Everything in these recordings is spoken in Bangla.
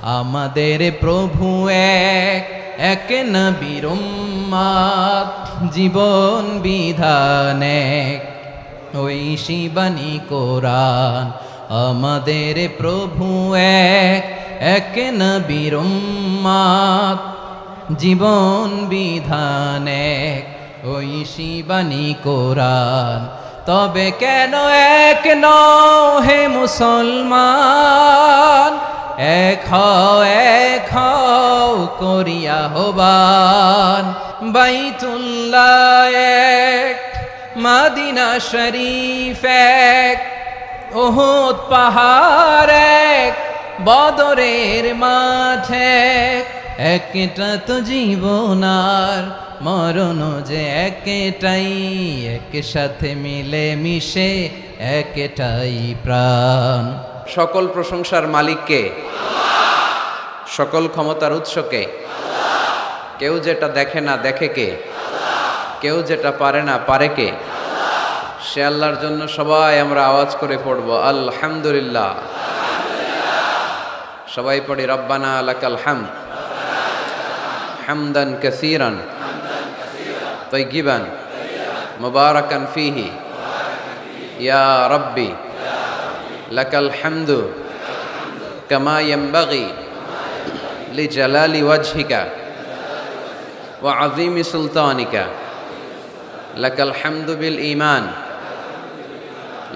আমাদের প্রভু এক, এক নবীর উম্মত, জীবন বিধান এক, ঐশী বাণী কোরআন। আমাদের প্রভু এক, এক নবীর উম্মত, জীবন বিধান এক, ঐশী বাণী কোরআন। তবে কেন এক নও হে মুসলমান, এক হও করিয়া হবান। বাইতুল্লাহ এক, মদিনা শরীফ এক, উহুদ পাহাড় এক, বদরের মাঠ এক। একটা তো জীবন আর মরণ যে একটাই, একসাথে মিলে মিশে একটাই প্রাণ। সকল প্রশংসার মালিককে, সকল ক্ষমতার উৎসকে। কেউ যেটা দেখে না দেখে কে, কেউ যেটা পারে না পারে কে। সে আল্লাহর জন্য সবাই আমরা আওয়াজ করে পড়ব আলহামদুলিল্লাহ। সবাই পড়ি রব্বানা লাকাল হামদ হামদান কাসীরান তাইয়িবান মুবারাকান ফীহি ইয়া রাব্বি লাকাল হামদু কামা ইয়ানবাগি লিজালালি ওয়াজহিকা ওয়া আযীমি সুলতানিকা। লাকাল হামদু বিল ঈমান,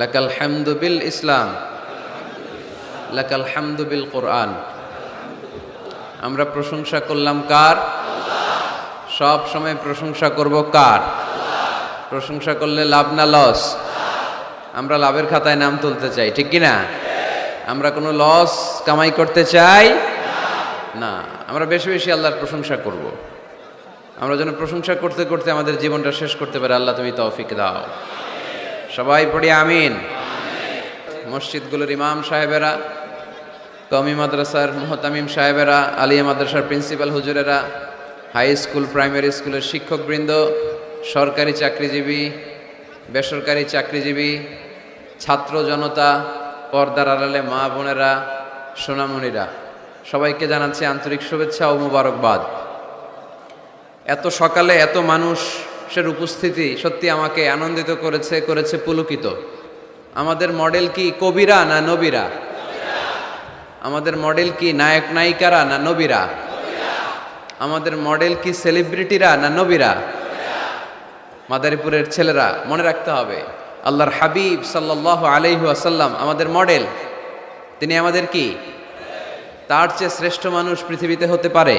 লাকাল হামদু বিল ইসলাম, লাকাল হামদু বিল কোরআন। আমরা প্রশংসা করলাম কার? সব সময় প্রশংসা করব কার? প্রশংসা করলে লাভ না লস? আমরা লাভের খাতায় নাম তুলতে চাই, ঠিক কি না? আমরা কোনো লস কামাই করতে চাই না। আমরা বেশি বেশি আল্লাহর প্রশংসা করব। আমরা যেন প্রশংসা করতে করতে আমাদের জীবনটা শেষ করতে পারি। আল্লাহ তুমি তৌফিক দাও। সবাই পড়ি আমিন। মসজিদগুলোর ইমাম সাহেবেরা, কওমি মাদ্রাসার মুহতামিম সাহেবেরা, আলিয়া মাদ্রাসার প্রিন্সিপাল হুজুরেরা, হাই স্কুল প্রাইমারি স্কুলের শিক্ষকবৃন্দ, সরকারি চাকরিজীবী, বেসরকারি চাকরিজীবী, ছাত্র জনতা, পর্দার আড়ালে মা বোনেরা, সোনামণিরা, সবাইকে জানাচ্ছি আন্তরিক শুভেচ্ছা ও মোবারকবাদ। এত সকালে এত মানুষের উপস্থিতি সত্যি আমাকে আনন্দিত করেছে পুলকিত। আমাদের মডেল কি কবিরা না নবীরা? আমাদের মডেল কি নায়ক নায়িকারা না নবীরা? আমাদের মডেল কি সেলিব্রিটিরা না নবীরা? মাদারীপুরের ছেলেরা মনে রাখতে হবে, আল্লাহর হাবিব সাল্লাল্লাহু আলাইহি ওয়াসাল্লাম আমাদের মডেল। তিনি আমাদের কি? তার চেয়ে শ্রেষ্ঠ মানুষ পৃথিবীতে হতে পারে?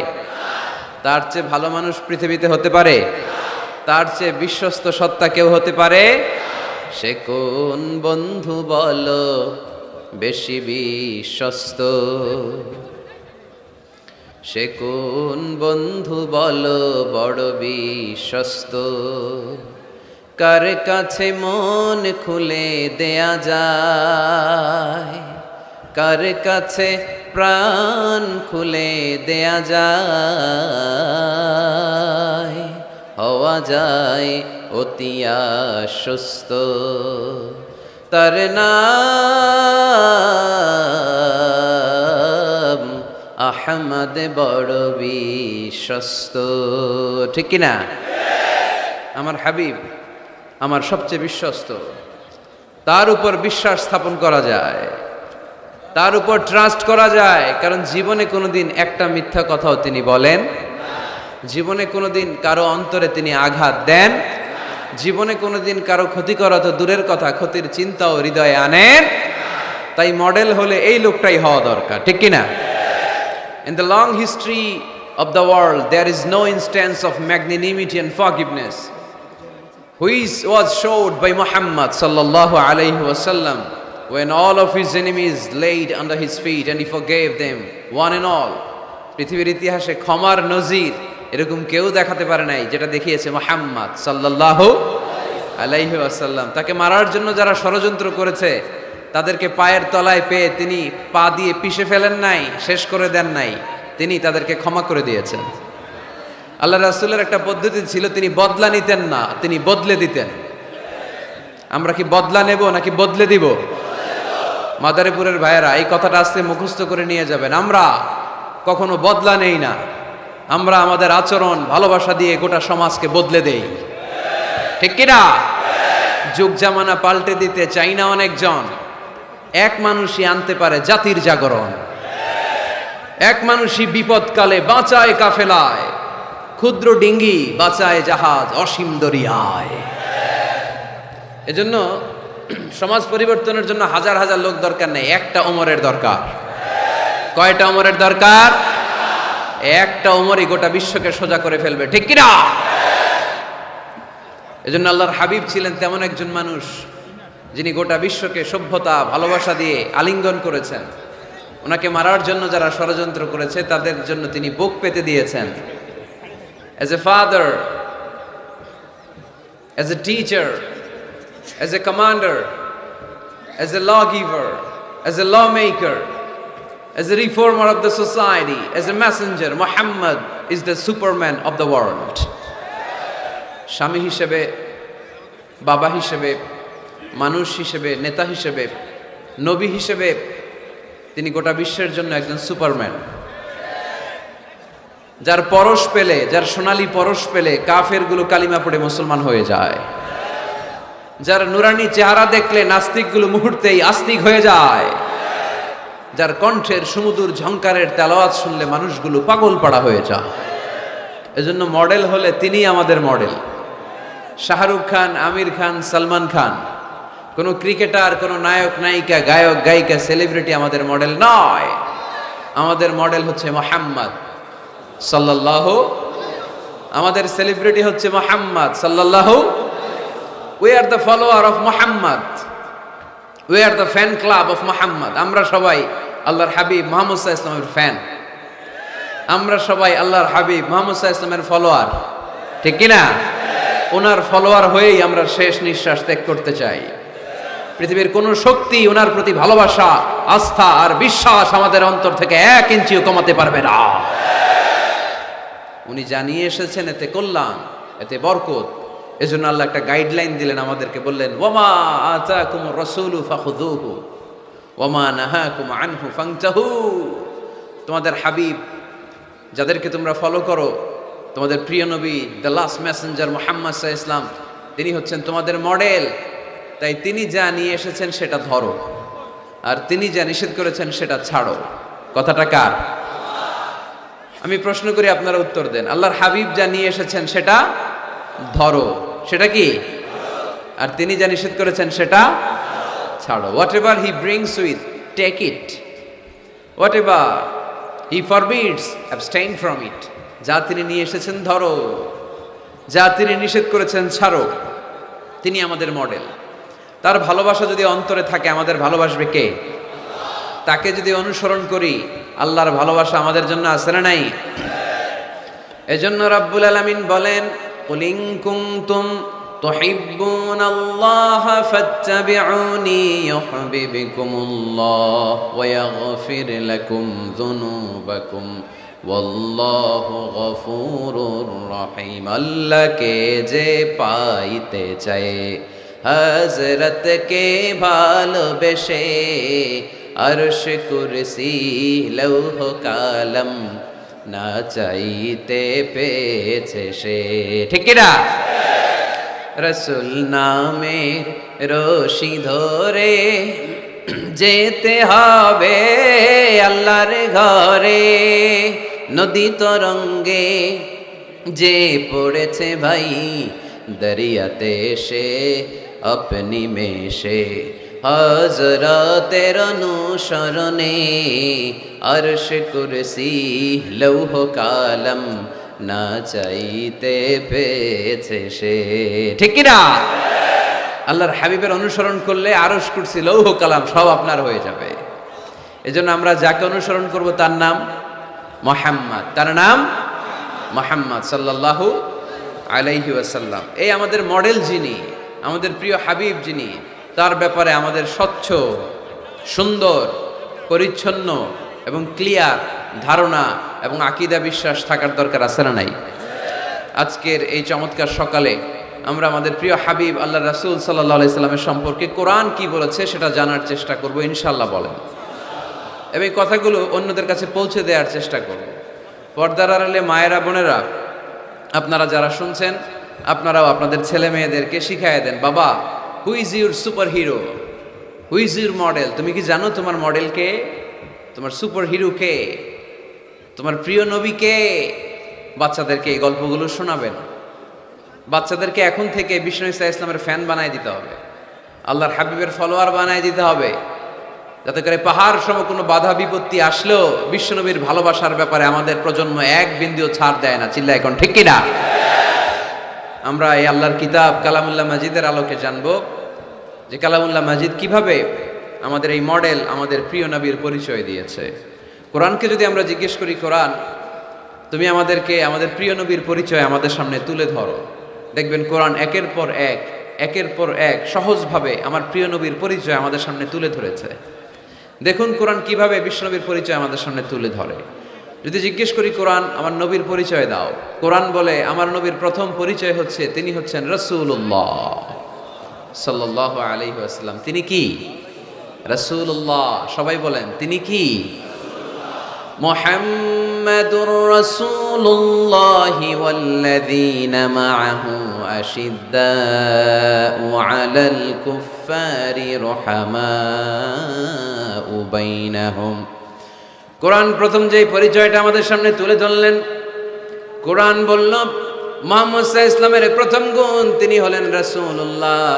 তার চেয়ে ভালো মানুষ পৃথিবীতে হতে পারে? তার চেয়ে বিশ্বস্ত সত্তা কেউ হতে পারে? সে কোন বন্ধু বলো বেশি বিশ্বস্ত? সে কোন বন্ধু বলো বড় বিশ্বস্ত? কার কাছে মন খুলে দেয়া যায়, কার কাছে প্রাণ খুলে দেয়া যায়, হওয়া যায় অতি আশ্বস্ত। তার নাম আহমদ বড় বিশ্বস্ত, ঠিক কিনা? আমার হাবিব আমার সবচেয়ে বিশ্বস্ত। তার উপর বিশ্বাস স্থাপন করা যায়, তার উপর ট্রাস্ট করা যায়, কারণ জীবনে কোনোদিন একটা মিথ্যা কথাও তিনি বলেন, জীবনে কোনোদিন কারো অন্তরে তিনি আঘাত দেন, জীবনে কোনোদিন কারো ক্ষতি করা তো দূরের কথা, ক্ষতির চিন্তাও হৃদয়ে আনেন। তাই মডেল হলে এই লোকটাই হওয়া দরকার, ঠিক কিনা? In the long history of the world, there is no instance of magnanimity and forgiveness which was showed by Muhammad sallallahu alayhi wasallam when all of his enemies laid under his feet and he forgave them one and all. পৃথিবীর ইতিহাসে ক্ষমার নজির এরকম কেউ দেখাতে পারে নাই যেটা দেখিয়েছে মুহাম্মদ সাল্লাল্লাহু আলাইহি ওয়াসাল্লাম। তাকে মারার জন্য যারা ষড়যন্ত্র করেছে তাদেরকে পায়ের তলায় পেয়ে তিনি পা দিয়ে পিষে ফেলেন নাই, শেষ করে দেন নাই, তিনি তাদেরকে ক্ষমা করে দিয়েছেন। আল্লাহ রাসূলের একটা পদ্ধতি ছিল, তিনি বদলা নিতেন না, তিনি বদলে দিতেন। আমরা কি বদলা নেব নাকি বদলে দিব? মাদারীপুরের ভাইয়েরা এই কথাটা আজকে মুখস্থ করে নিয়ে যাবেন। আমরা কখনো বদলা নেই না, আমরা আমাদের আচরণ ভালোবাসা দিয়ে গোটা সমাজকে বদলে দেই, ঠিক কিনা? যুগ জামানা পাল্টে দিতে চাই না অনেকজন, এক মানুষই আনতে পারে জাতির জাগরণ। এক মানুষই বিপদকালে বাঁচায় কাফেলায়, ক্ষুদ্র ডিঙ্গি বাঁচায় জাহাজ অসীম দরিয়ায়। এজন্য সমাজ পরিবর্তনের জন্য হাজার হাজার লোক দরকার নেই, একটা ওমরের দরকার। কয়টা ওমরের দরকার? একটা ওমরই গোটা বিশ্বকে সোজা করে ফেলবে, ঠিক কিনা? এজন্য আল্লাহর হাবিব ছিলেন তেমন একজন মানুষ যিনি গোটা বিশ্বকে সভ্যতা ভালোবাসা দিয়ে আলিঙ্গন করেছেন। ওনাকে মারার জন্য যারা ষড়যন্ত্র করেছে তাদের জন্য তিনি বুক পেতে দিয়েছেন। As a father, as a teacher, as a commander, as a lawgiver, as a lawmaker, as a reformer of the society, as a messenger, Muhammad is the superman of the world. স্বামী হিসেবে, বাবা হিসেবে, মানুষ হিসেবে, নেতা হিসেবে, নবী হিসেবে তিনি গোটা বিশ্বের জন্য একজন সুপারম্যান, যার পরশ পেলে, যার সোনালী পরশ পেলে কাফেরগুলো কালিমা পড়ে মুসলমান হয়ে যায়, যার নুরানি চেহারা দেখলে নাস্তিকগুলো মুহূর্তেই আস্তিক হয়ে যায়, যার কণ্ঠের সুমধুর ঝংকারের তেলাওয়াত শুনলে মানুষগুলো পাগল পাড়া হয়ে যায়। এজন্য মডেল হলে তিনি আমাদের মডেল। শাহরুখ খান, আমির খান, সালমান খান, কোনো ক্রিকেটার, কোনো নায়ক নায়িকা, গায়ক গায়িকা, সেলিব্রিটি আমাদের মডেল নয়। আমাদের মডেল হচ্ছে মুহাম্মদ সাল্লাল্লাহু, আমাদের সেলিব্রিটি হচ্ছে মুহাম্মদ সাল্লাল্লাহু। We are the follower of Muhammad, we are the fan club of Muhammad. আমরা সবাই আল্লাহর হাবিব মুহাম্মদ সাল্লাল্লাহু আলাইহি ওয়াসাল্লামের ফ্যান, আমরা সবাই আল্লাহর হাবিব মুহাম্মদ সাল্লাল্লাহু আলাইহি ওয়াসাল্লামের ফলোয়ার, ঠিক কিনা? ওনার ফলোয়ার হয়েই আমরা শেষ নিঃশ্বাস ত্যাগ করতে চাই। পৃথিবীর কোন শক্তি ওনার প্রতি ভালোবাসা, আস্থা আর বিশ্বাস আমাদের অন্তর থেকে 1 ইঞ্চিও কমাতে পারবে না। উনি জানিয়ে এসেছেন এতে কল্যাণ, এতে বরকত। এজন্য আল্লাহ একটা গাইডলাইন দিলেন আমাদেরকে, বললেন ওয়ামা আতাকুমুর রাসূলু ফাখুযুহু ওয়ামা নাহাকুম আনহু ফান্তাহু। তোমাদের হাবিব যাদেরকে তোমরা ফলো করো, তোমাদের প্রিয় নবী দ্য লাস্ট মেসেঞ্জার মুহাম্মদ সাল্লাল্লাহু আলাইহি ওয়াসাল্লাম, তিনি হচ্ছেন তোমাদের মডেল। তাই তিনি যা নিয়ে এসেছেন সেটা ধরো, আর তিনি যা নিষেধ করেছেন সেটা ছাড়ো। কথাটা কার? আমি প্রশ্ন করি, আপনারা উত্তর দেন। আল্লাহর হাবিব যা নিয়ে এসেছেন সেটা ধরো, সেটা কি? আর তিনি যা নিষেধ করেছেন সেটা ছাড়ো। Whatever he brings with, take it. Whatever he forbids, abstain from it. যা তিনি নিয়ে এসেছেন ধরো, যা তিনি নিষেধ করেছেন ছাড়ো। তিনি আমাদের মডেল। তার ভালোবাসা যদি অন্তরে থাকে, আমাদের ভালোবাসবে কে? তাকে যদি অনুসরণ করি, আল্লাহর ভালোবাসা আমাদের জন্য আছে না নাই? এজন্য রাব্বুল আলামিন বলেন, কুল ইন কুনতুম তুহিব্বুনাল্লাহা ফাত্তাবিউনি ইউহিব্বুকুমুল্লাহ ওয়া ইয়াগফির লাকুম যুনুবাকুম ওয়াল্লাহু গফুরুর রহিম। আল্লাহকে যে পাইতে চায়, হযরতকে ভালোবেসে, আরশ কুরসি লৌহ কালাম না চাইতে পেয়েছে সে, ঠিক কিনা? রাসূল নামের রশি ধরে যেতে হবে আল্লাহর ঘরে। নদী তরঙ্গে যে পড়েছে ভাই, দরিয়াতে সে আপনি মেশে, হযরতের অনুসরণে আরশ কুরসি লৌহ কালাম না চাইতে পেয়েছে সে, ঠিক কিনা? আল্লাহর হাবিবের অনুসরণ করলে আরশ কুরসি লৌহ কালাম সব আপনার হয়ে যাবে। এজন্য আমরা যাকে অনুসরণ করব তার নাম মুহাম্মদ, তার নাম মুহাম্মদ সাল্লাল্লাহু আলাইহি ওয়াসাল্লাম। এই আমাদের মডেল যিনি, আমাদের প্রিয় হাবিব যিনি, তার ব্যাপারে আমাদের স্বচ্ছ, সুন্দর, পরিচ্ছন্ন এবং ক্লিয়ার ধারণা এবং আকীদা বিশ্বাস থাকার দরকার আছে না নাই? আজকের এই চমৎকার সকালে আমরা আমাদের প্রিয় হাবিব আল্লাহ রাসূল সাল্লাল্লাহু আলাইহি সাল্লামের সম্পর্কে কোরআন কি বলেছে সেটা জানার চেষ্টা করব ইনশাআল্লাহ। বলেন। এবং এই কথাগুলো অন্যদের কাছে পৌঁছে দেওয়ার চেষ্টা করব। পর্দার আড়ালে মায়েরা বোনেরা আপনারা যারা শুনছেন, আপনারাও আপনাদের ছেলে মেয়েদেরকে শিখাইয়া দেন, বাবা who is your super hero, who is your model? তুমি কি জানো তোমার মডেল কে, তোমার সুপার হিরো কে, তোমার প্রিয় নবী কে? বাচ্চাদেরকে এই গল্পগুলো শোনাবেন। বাচ্চাদেরকে এখন থেকে বিষ্ণু ইসা ইসলামের ফ্যান বানায় দিতে হবে, আল্লাহর হাবিবের ফলোয়ার বানায় দিতে হবে, যাতে করে পাহাড় সম কোনো বাধা বিপত্তি আসলেও বিশ্বনবীর ভালোবাসার ব্যাপারে আমাদের প্রজন্ম এক বিন্দুও ছাড় দেয় না। চিল্লা এখন ঠিক কিনা? আমরা এই আল্লাহর কিতাব কালামুল্লাহ মাজিদের আলোকে জানবো যে কালামুল্লাহ মাজিদ কিভাবে আমাদের এই মডেল, আমাদের প্রিয় নবীর পরিচয় দিয়েছে। কোরআনকে যদি আমরা জিজ্ঞেস করি, কোরআন তুমি আমাদেরকে আমাদের প্রিয় নবীর পরিচয় আমাদের সামনে তুলে ধরো, দেখবেন কোরআন একের পর এক সহজভাবে আমার প্রিয় নবীর পরিচয় আমাদের সামনে তুলে ধরেছে। দেখুন কোরআন কিভাবে বিশ্বনবীর পরিচয় আমাদের সামনে তুলে ধরে। যদি জিজ্ঞেস করি, কোরআন আমার নবীর পরিচয় দাও, কোরআন বলে আমার নবীর প্রথম পরিচয় হচ্ছে তিনি হচ্ছেন রাসূলুল্লাহ সাল্লাল্লাহু আলাইহি ওয়াসাল্লাম। তিনি কি? রাসূলুল্লাহ। সবাই বলেন তিনি কি? মুহাম্মাদুর রাসূলুল্লাহি ওয়াল্লাযীনা মা'আহু আশিদ্দাউ আলাল কুফফারি রুহামাউ বাইনাহুম। কোরআন প্রথম যে পরিচয়টা আমাদের সামনে তুলে ধরলেন, কোরআন বলল মুহাম্মদ সাল্লাল্লাহু আলাইহি ইসলামের প্রথম গুণ তিনি হলেন রাসূলুল্লাহ।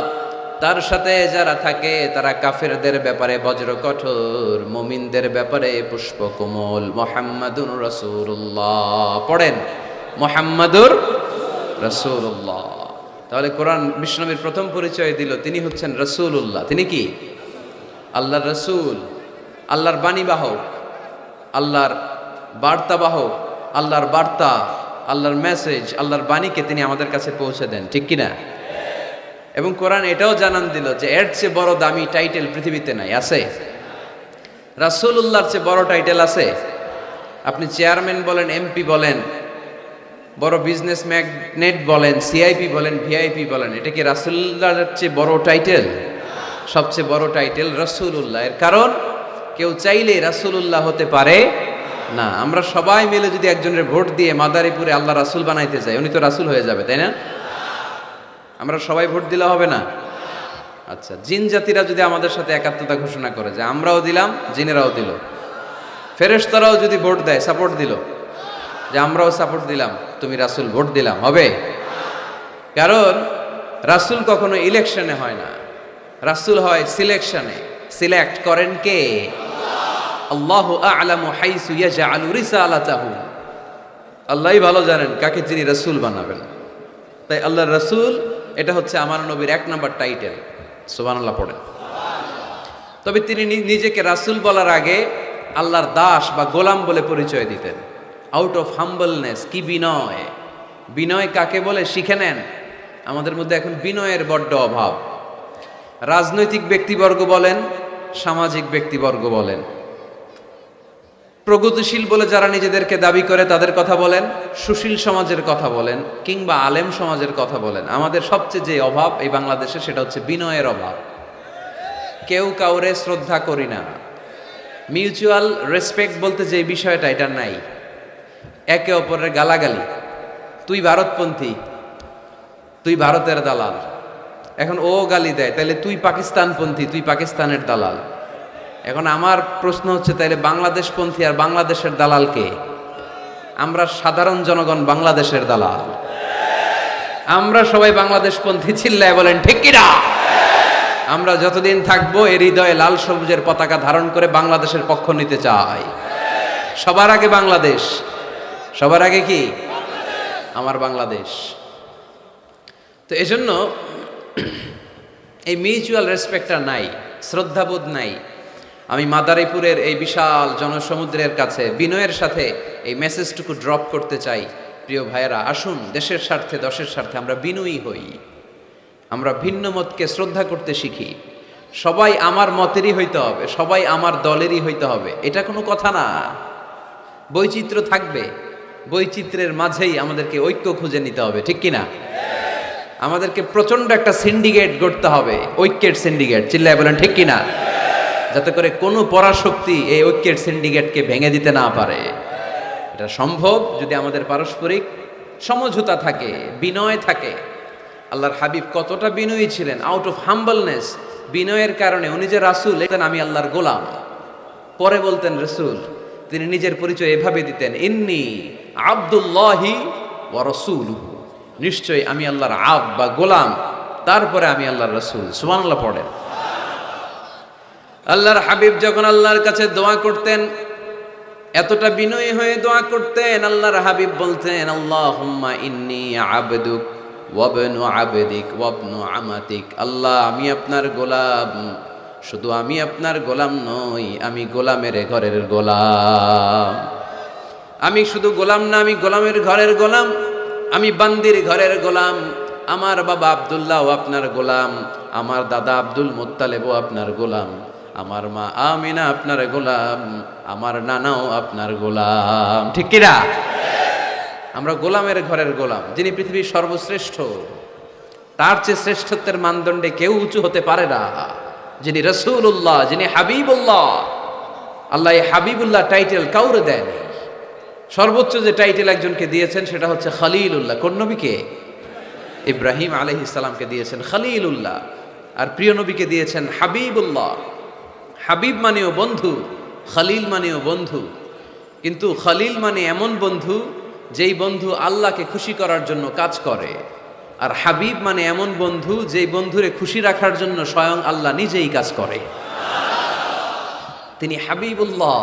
তার সাথে যারা থাকে তারা কাফেরদের ব্যাপারে বজ্র কঠোর, মুমিনদের ব্যাপারে পুষ্পকোমল। মুহাম্মাদুর রাসূলুল্লাহ পড়েন, মুহাম্মাদুর রাসূলুল্লাহ। তাহলে কোরআন বিশ্বনবীর প্রথম পরিচয় দিল তিনি হচ্ছেন রাসূলুল্লাহ। তিনি কি? আল্লাহর রাসূল, আল্লাহর বাণীবাহক, আল্লাহর বার্তাবাহক, আল্লাহর বার্তা, আল্লাহর মেসেজ, আল্লাহর বাণীকে তিনি আমাদের কাছে পৌঁছে দেন। ঠিক কিনা? এবং কোরআন এটাও জানান দিল যে এর চেয়ে বড় দামি টাইটেল পৃথিবীতে নাই। আছে? রাসূলুল্লাহর চেয়ে বড় টাইটেল আছে? আপনি চেয়ারম্যান বলেন, এমপি বলেন, বড় বিজনেস ম্যাগনেট বলেন, সিআইপি বলেন, ভিআইপি বলেন, এটা কি রাসূলুল্লাহর চেয়ে বড় টাইটেল? সবচেয়ে বড় টাইটেল রাসূলুল্লাহ। এর কারণ কেউ চাইলে রাসূলুল্লাহ হতে পারে না। আমরা সবাই মিলে যদি একজনের ভোট দিয়ে মাদারীপুরে আল্লাহ রাসূল বানাইতে চাই, উনি তো রাসূল হয়ে যাবে, তাই না? আমরা সবাই ভোট দিলে হবে না? আচ্ছা, জিন জাতিরা যদি আমাদের সাথে একাত্মতা ঘোষণা করে যে আমরাও দিলাম, জিনেরাও দিল, ফেরেশতারাও যদি ভোট দেয়, সাপোর্ট দিল যে আমরাও সাপোর্ট দিলাম, তুমি রাসূল ভোট দিলাম, হবে? কারণ রাসূল কখনো ইলেকশনে হয় না, রাসূল হয় সিলেকশনে। সিলেক্ট করেন কে? আল্লাহু আ'লামু হাইসু ইয়াজআলু রিসালাতাহু। আল্লাহই ভালো জানেন কাকে তিনি রাসূল বানাবেন। তাই আল্লাহর রাসূল এটা হচ্ছে আমার নবীর এক নাম্বার টাইটেল। সুবহানাল্লাহ পড়েন। তবে তিনি নিজেকে রাসূল বলার আগে আল্লাহর দাস বা গোলাম বলে পরিচয় দিতেন। Out of humbleness. কি বিনয়! বিনয় কাকে বলে শিখে নেন। আমাদের মধ্যে এখন বিনয়ের বড্ড অভাব। রাজনৈতিক ব্যক্তিবর্গ বলেন, সামাজিক ব্যক্তিবর্গ বলেন, প্রগতিশীল বলে যারা নিজেদেরকে দাবি করে তাদের কথা বলেন, সুশীল সমাজের কথা বলেন, কিংবা আলেম সমাজের কথা বলেন, আমাদের সবচেয়ে যে অভাব এই বাংলাদেশে সেটা হচ্ছে বিনয়ের অভাব। কেউ কাউরে শ্রদ্ধা করি না। মিউচুয়াল রেসপেক্ট বলতে যে বিষয়টা, এটা নাই। একে অপরের গালাগালি, তুই ভারতপন্থী, তুই ভারতের দালাল। এখন ও গালি দেয়, তাহলে তুই পাকিস্তানপন্থী, তুই পাকিস্তানের দালাল। এখন আমার প্রশ্ন হচ্ছে, তাইলে বাংলাদেশপন্থী আর বাংলাদেশের দালাল কে? আমরা সাধারণ জনগণ বাংলাদেশের দালাল। আমরা সবাই বাংলাদেশপন্থী। চিল্লায় বলেন ঠিক কিনা? আমরা যতদিন থাকবো এই হৃদয়ে লাল সবুজের পতাকা ধারণ করে বাংলাদেশের পক্ষ নিতে চাই। সবার আগে বাংলাদেশ। সবার আগে কি? আমার বাংলাদেশ। তো এজন্য এই মিউচুয়াল রেসপেক্টটা নাই, শ্রদ্ধাবোধ নাই। আমি মাদারীপুরের এই বিশাল জনসমুদ্রের কাছে বিনয়ের সাথে এই মেসেজটুকু ড্রপ করতে চাই। প্রিয় ভাইয়েরা, আসুন দেশের স্বার্থে, দশের স্বার্থে আমরা বিনয়ী হই। আমরা ভিন্ন মতকে শ্রদ্ধা করতে শিখি। সবাই আমার মতেরই হইতে হবে, সবাই আমার দলেরই হইতে হবে, এটা কোনো কথা না। বৈচিত্র্য থাকবে, বৈচিত্র্যের মাঝেই আমাদেরকে ঐক্য খুঁজে নিতে হবে। ঠিক কিনা? আমাদেরকে প্রচন্ড একটা সিন্ডিকেট গড়তে হবে, ঐক্যের সিন্ডিকেট। চিল্লায় বলেন ঠিক কিনা? যাতে করে কোনো পরাশক্তি এই ঐক্যের সিন্ডিকেটকে ভেঙে দিতে না পারে। এটা সম্ভব যদি আমাদের পারস্পরিক সমঝোতা থাকে, বিনয় থাকে। আল্লাহর হাবিব কতটা বিনয়ী ছিলেন, আউট অফ হাম্বলনেস, বিনয়ের কারণে উনি যে রাসূল, আমি আল্লাহর গোলাম। পরে বলতেন রাসূল, তিনি নিজের পরিচয় এভাবে দিতেন, ইন্নী আব্দুল্লাহি ওয়া রাসূলুহু, নিশ্চয়ই আমি আল্লাহর আব্দ বা গোলাম, তারপরে আমি আল্লাহর রাসূল। সুবহানাল্লাহ পড়েন। আল্লাহর হাবিব যখন আল্লাহর কাছে দোয়া করতেন, এতটা বিনয়ী হয়ে দোয়া করতেন, আল্লাহর হাবিব বলতেন, আল্লাহুম্মা ইন্নী আবদুক ওয়া ইবনু আবদিক ওয়া ইবনু আমাতিক। আল্লাহ, আমি আপনার গোলাম, শুধু আমি আপনার গোলাম নই, আমি গোলামের ঘরের গোলাম। আমি শুধু গোলাম না, আমি গোলামের ঘরের গোলাম, আমি বান্দির ঘরের গোলাম। আমার বাবা আব্দুল্লাহও আপনার গোলাম, আমার দাদা আব্দুল মুত্তালিবও আপনার গোলাম, আমার মা আমিনা আপনার গোলাম, আমার নানাও আপনার গোলাম। ঠিক কিনা? আমরা গোলামের ঘরের গোলাম। যিনি পৃথিবীর সর্বশ্রেষ্ঠ, তার চেয়ে শ্রেষ্ঠত্বের মানদণ্ডে কেউ উঁচু হতে পারে না। যিনি রাসূলুল্লাহ, যিনি হাবিবুল্লাহ। আল্লাহ এই হাবিবুল্লাহ টাইটেল কাউরে দেন। সর্বোচ্চ যে টাইটেল একজনকে দিয়েছেন সেটা হচ্ছে খলিলুল্লাহ। কোন নবীকে? ইব্রাহিম আলাইহিস সালামকে দিয়েছেন খলিলুল্লাহ, আর প্রিয় নবীকে দিয়েছেন হাবিবুল্লাহ। হাবিব মানেও বন্ধু, খলিল মানেও বন্ধু। কিন্তু খলিল মানে এমন বন্ধু যেই বন্ধু আল্লাহকে খুশি করার জন্য কাজ করে, আর হাবিব মানে এমন বন্ধু যেই বন্ধুরে খুশি রাখার জন্য স্বয়ং আল্লাহ নিজেই কাজ করে। তিনি হাবিবুল্লাহ।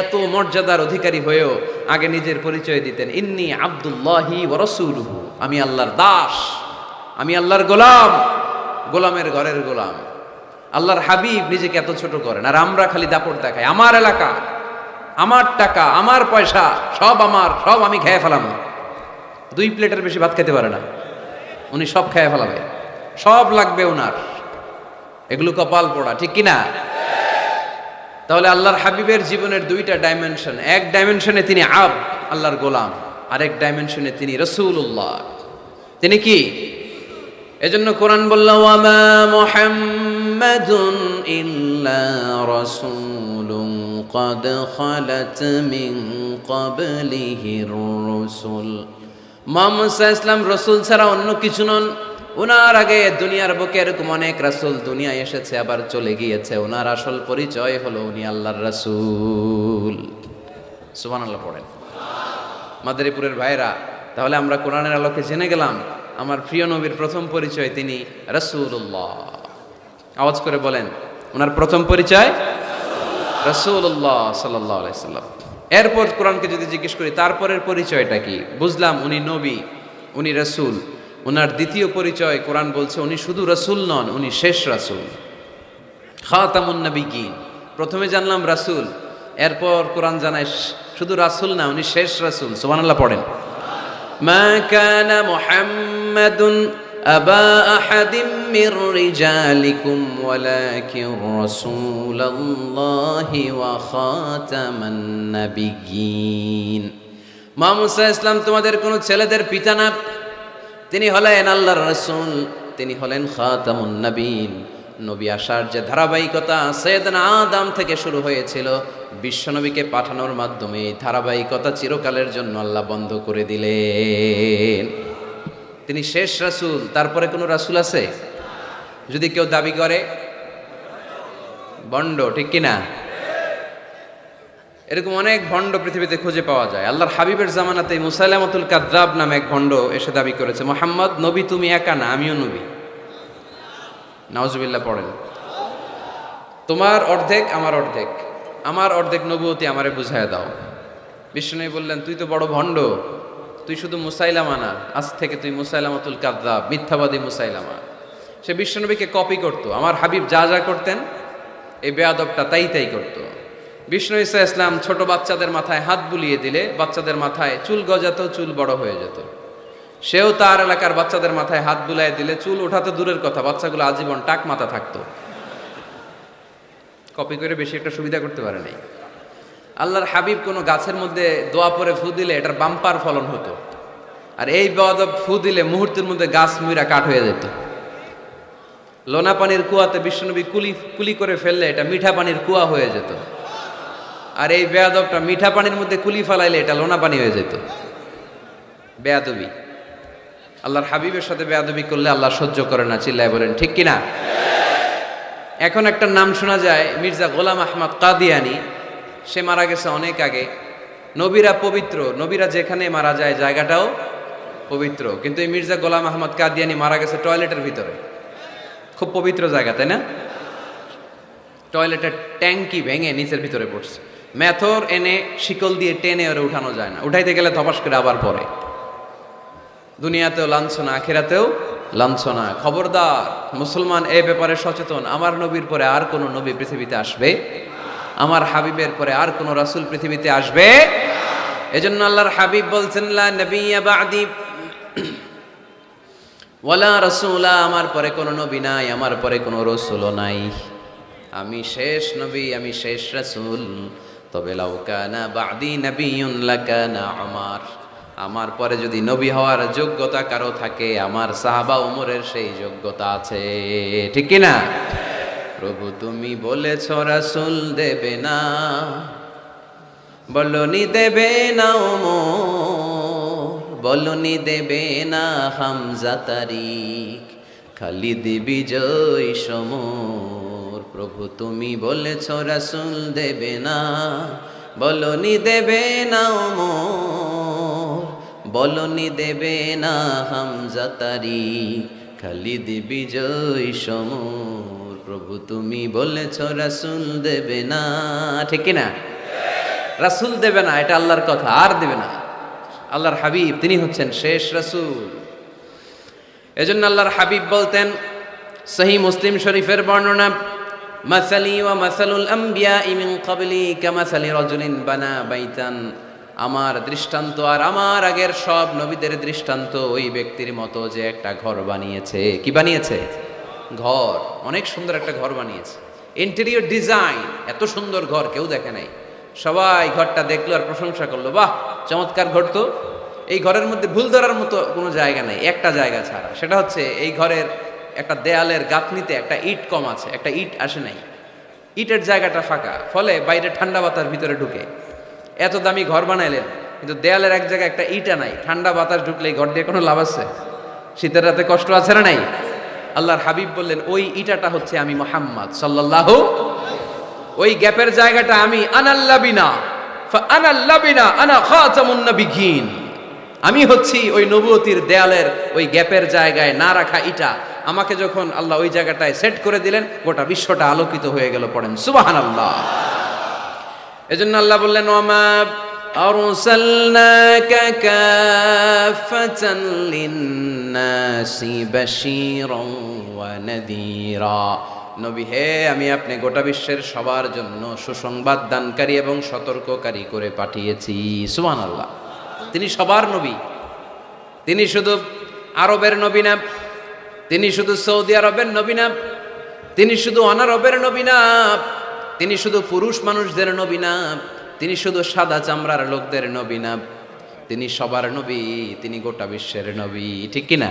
এত মর্যাদার অধিকারী হয়েও আগে নিজের পরিচয় দিতেন, ইন্নী আব্দুল্লাহি ওয়া রাসূলুহু, আমি আল্লাহর দাস, আমি আল্লাহর গোলাম, গোলামের ঘরের গোলাম। আল্লাহর হাবিব নিজেকে এত ছোট করেন, আর আমরা খালি দাপট দেখাই, আমার এলাকা, আমার টাকা, আমার পয়সা, সব আমার, সব আমি খেয়ে ফেলাম। 2 প্লেটের বেশি ভাত খেতে পারে না, উনি সব খেয়ে ফেলাবে, সব লাগবে ওনার। এগুলো কপাল পোড়া, ঠিক কিনা? তাহলে আল্লাহর হাবিবের জীবনের 2টা ডাইমেনশন। এক ডাইমেনশনে তিনি আল্লাহর গোলাম, আরেক ডাইমেনশনে তিনি রাসূলুল্লাহ। তিনি কি? এজন্য কোরআন বলল, ওয়ামা মুহাম্মাদুন ইল্লা রাসূলুন ক্বাদ খালাত মিন ক্বাবলিহির রাসূল। মুহাম্মদ সাল্লাল্লাহু আলাইহি ওয়াসাল্লাম রাসূল ছাড়া অন্য কিছু নন। ওনার আগে দুনিয়ার বুকে এরকম অনেক রাসূল দুনিয়ায় এসেছে, আবার চলে গিয়েছে। ওনার আসল পরিচয় হলো উনি আল্লাহর রাসূল। সুবহানাল্লাহ পড়েন। মাদারীপুরের ভাইরা, তাহলে আমরা কোরআনের আলোকে জেনে গেলাম আমার প্রিয় নবীর প্রথম পরিচয় তিনি রাসূলুল্লাহ। আওয়াজ করে বলেন, ওনার প্রথম পরিচয় রাসূলুল্লাহ সাল্লাল্লাহু আলাইহি সাল্লাম। এরপর কোরআনকে যদি জিজ্ঞেস করি তারপরের পরিচয়টা কি, বুঝলাম উনি নবী, উনি রাসূল। ওনার দ্বিতীয় পরিচয় কোরআন বলছে উনি শুধু রাসূল নন, উনি শেষ রাসূল, খাতামুন নবিয়্যিন। প্রথমে জানলাম রাসূল, এরপর কোরআন জানায় শুধু রাসূল না, উনি শেষ রাসূল। সুবহানাল্লাহ পড়েন। মা কানা মুহাম্মাদুন আবা আহাদিম মির রিজালিকুম ওয়ালাকিন রাসূলুল্লাহি ওয়া খাতামান নবিয়্যিন। মুহাম্মদ সাল্লাল্লাহু আলাইহি ওয়াসাল্লাম তোমাদের কোনো ছেলেদের পিতা না, তিনি হলেন আল্লাহর রাসূল, তিনি হলেন খাতামুন নবীন। নবী আসার যে ধারাবাহিকতা সাইয়েদনা আদম থেকে শুরু হয়েছিল, বিশ্বনবীকে পাঠানোর মাধ্যমে এই ধারাবাহিকতা চিরকালের জন্য আল্লাহ বন্ধ করে দিলেন। তিনি শেষ রাসূল। তারপরে কোনো রাসূল আছে? যদি কেউ দাবি করে ভণ্ড, ঠিক কিনা? এরকম অনেক ভণ্ড পৃথিবীতে খুঁজে পাওয়া যায়। আল্লাহর হাবিবের জামানাতে মুসাইলামাতুল কাযযাব নামে এক ভণ্ড এসে দাবি করেছে, মুহাম্মদ নবী তুমি একা না, আমিও নবী। নাউজুবিল্লাহ পড়েন। তোমার অর্ধেক আমার অর্ধেক, আমার অর্ধেক নবুয়তি আমারে বুঝায় দাও। বিষ্ণু বললেন, তুই তো বড় ভণ্ড, তুই শুধু মুসাইলামা না, আজ থেকে তুই মুসাইলামাতুল কাযযাব, মিথ্যাবাদী মুসাইলামা। সে বিশ্বনবীকে কপি করত। আমার হাবিব যা যা করতেন এই বেয়াদবটা তাই তাই করত। বিষ্ণু ঈসা ইসলাম ছোট বাচ্চাদের মাথায় হাত বুলিয়ে দিলে বাচ্চাদের মাথায় চুল গজাতো, চুল বড় হয়ে যেত। সেও তার এলাকার বাচ্চাদের মাথায় হাত বুলাইয়ে দিলে চুল ওঠাতে দূরের কথা, বাচ্চাগুলো আজীবন টাক মাথা থাকতো। কপি করে বেশি একটা সুবিধা করতে পারে নাই। আল্লাহর হাবিব কোনো গাছের মধ্যে দোয়া পরে ফু দিলে এটার বাম্পার ফলন হতো, আর এই বেয়াদব ফু দিলে মুহূর্তের মধ্যে গাছ মুইরা কাঠ হয়ে যেত। লোনা পানির কুয়াতে বিশ্বনবী কুলি করে ফেললে এটা মিঠা পানির কুয়া হয়ে যেত, আর এই বেয়াদবটা মিঠা পানির মধ্যে কুলি ফালাইলে এটা লোনা পানি হয়ে যেত। বেয়াদবি, আল্লাহর হাবিবের সাথে বেয়াদবি করলে আল্লাহ সহ্য করে না। চিল্লায় বলেন ঠিক কিনা? এখন একটা নাম শোনা যায়, মির্জা গোলাম আহমদ কাদিয়ানি। সে মারা গেছে অনেক আগে। নবীরা পবিত্র, নবীরা যেখানে মারা যায় জায়গাটাও পবিত্র, কিন্তু এই মির্জা গোলাম আহমদ কাদিয়ানি মারা গেছে টয়লেটের ভিতরে। খুব পবিত্র জায়গা, তাই না? টয়লেটের ট্যাঙ্কি ভেঙে নিচের ভিতরে পড়ছে। মেথর এনে শিকল দিয়ে টেনে ওরে উঠানো যায় না, উঠাইতে গেলে ধপাস করে আবার পড়ে। দুনিয়াতেও লাঞ্ছনা, আখিরাতেও লাঞ্ছনা। খবরদার মুসলমান এই ব্যাপারে সচেতন। আমার নবীর পরে আর কোন নবী পৃথিবীতে আসবে, আমার হাবিবের পরে আর কোন রাসূল পৃথিবীতে আসবে। এজন্য আল্লাহর হাবিব বলছেন, লা নবিয়্যা বা'দি ওয়ালা রাসূলা, আমার পরে কোন নবী নাই, আমার পরে কোন রাসূলও নাই। আমি শেষ নবী, আমি শেষ রাসূল। তবে লাউ কানা বা'দি নাবিয়্যুন লাকানা উমর, আমার পরে যদি নবী হওয়ার যোগ্যতা কারো থাকে, আমার সাহাবা ওমরের সেই যোগ্যতা আছে। ঠিক কি না? প্রভু তুমি বলেছ রাসূল দেবে না, বলনি দেবে না ওমর, বলনি দেবে না হামজা তারিক, খালিদ বিজয় সমর। প্রভু তুমি বলেছ রাসূল দেবে না, বলনি দেবে না ওমর, বলনি দেবে না হামজা তারিক, খালিদ বিজয় সমর। প্রভু তুমি বলেছ রাসূল দেবে না। ঠিক কি না? রাসূল দেবে না, এটা আল্লাহর কথা, আর দেবে না। আল্লাহর হাবিব তিনি হচ্ছেন শেষ রাসূল। এজন্য আল্লাহর হাবিব বলতেন, সহিহ মুসলিম শরীফের বর্ণনা, মাসালি ওয়া মাসালুল আমবিয়া মিন ক্বাবলি কামাসালি রাজুলিন বানা বাইতান, আমার দৃষ্টান্ত আর আমার আগের সব নবীদের দৃষ্টান্ত ওই ব্যক্তির মতো যে একটা ঘর বানিয়েছে। কি বানিয়েছে? ঘর। অনেক সুন্দর একটা ঘর বানিয়েছে। ইন্টেরিয়র ডিজাইন, এত সুন্দর ঘর কেউ দেখে নাই। সবাই ঘরটা দেখলো আর প্রশংসা করলো, বাহ চমৎকার ঘর তো। এই ঘরের মধ্যে ভুল ধরার মতো কোনো জায়গা নেই, একটা জায়গা ছাড়া, সেটা হচ্ছে এই ঘরের একটা দেয়ালের গাঁথনিতে একটা ইট কম আছে, একটা ইট আসে নাই, ইটের জায়গাটা ফাঁকা, ফলে বাইরে ঠান্ডা বাতাস ভিতরে ঢুকে। এত দামি ঘর বানাইলেন, কিন্তু দেয়ালের এক জায়গায় একটা ইটা নাই, ঠান্ডা বাতাস ঢুকলে এই ঘর দিয়ে কোনো লাভ আছে? শীতের রাতে কষ্ট আছে না নাই? আল্লাহর হাবিব বললেন, ওই ইটাটা হচ্ছে আমি মুহাম্মদ সাল্লাল্লাহু, ওই গ্যাপের জায়গাটা আমি, আনাল্লাবিনা ফাআনাল্লাবিনা আনা খাতামুন নবিয়্যিন, আমি হচ্ছি ওই নবুয়তির দেয়ালের ওই গ্যাপের জায়গায় না রাখা ইটা। আমাকে যখন আল্লাহ ওই জায়গাটায় সেট করে দিলেন, গোটা বিশ্বটা আলোকিত হয়ে গেল। পড়েন সুবহানাল্লাহ। এজন্য আল্লাহ বললেন, ওয়ামা আরসালনাকা কাফাতান লিন্নাসি বাশীরান ওয়া নাযীরা, নবী হে আমি আপনি গোটা বিশ্বের সবার জন্য সুসংবাদ দানকারী এবং সতর্ককারী করে পাঠিয়েছি। সুবহানাল্লাহ। তিনি সবার নবী। তিনি শুধু আরবের নবী না, তিনি শুধু সৌদি আরবের নবী না, তিনি শুধু অনারবের নবী না, তিনি শুধু পুরুষ মানুষদের নবী না, তিনি শুধু সাদা চামড়ার লোকদের নবী না, তিনি সবার নবী, তিনি গোটা বিশ্বের নবী। ঠিক কিনা?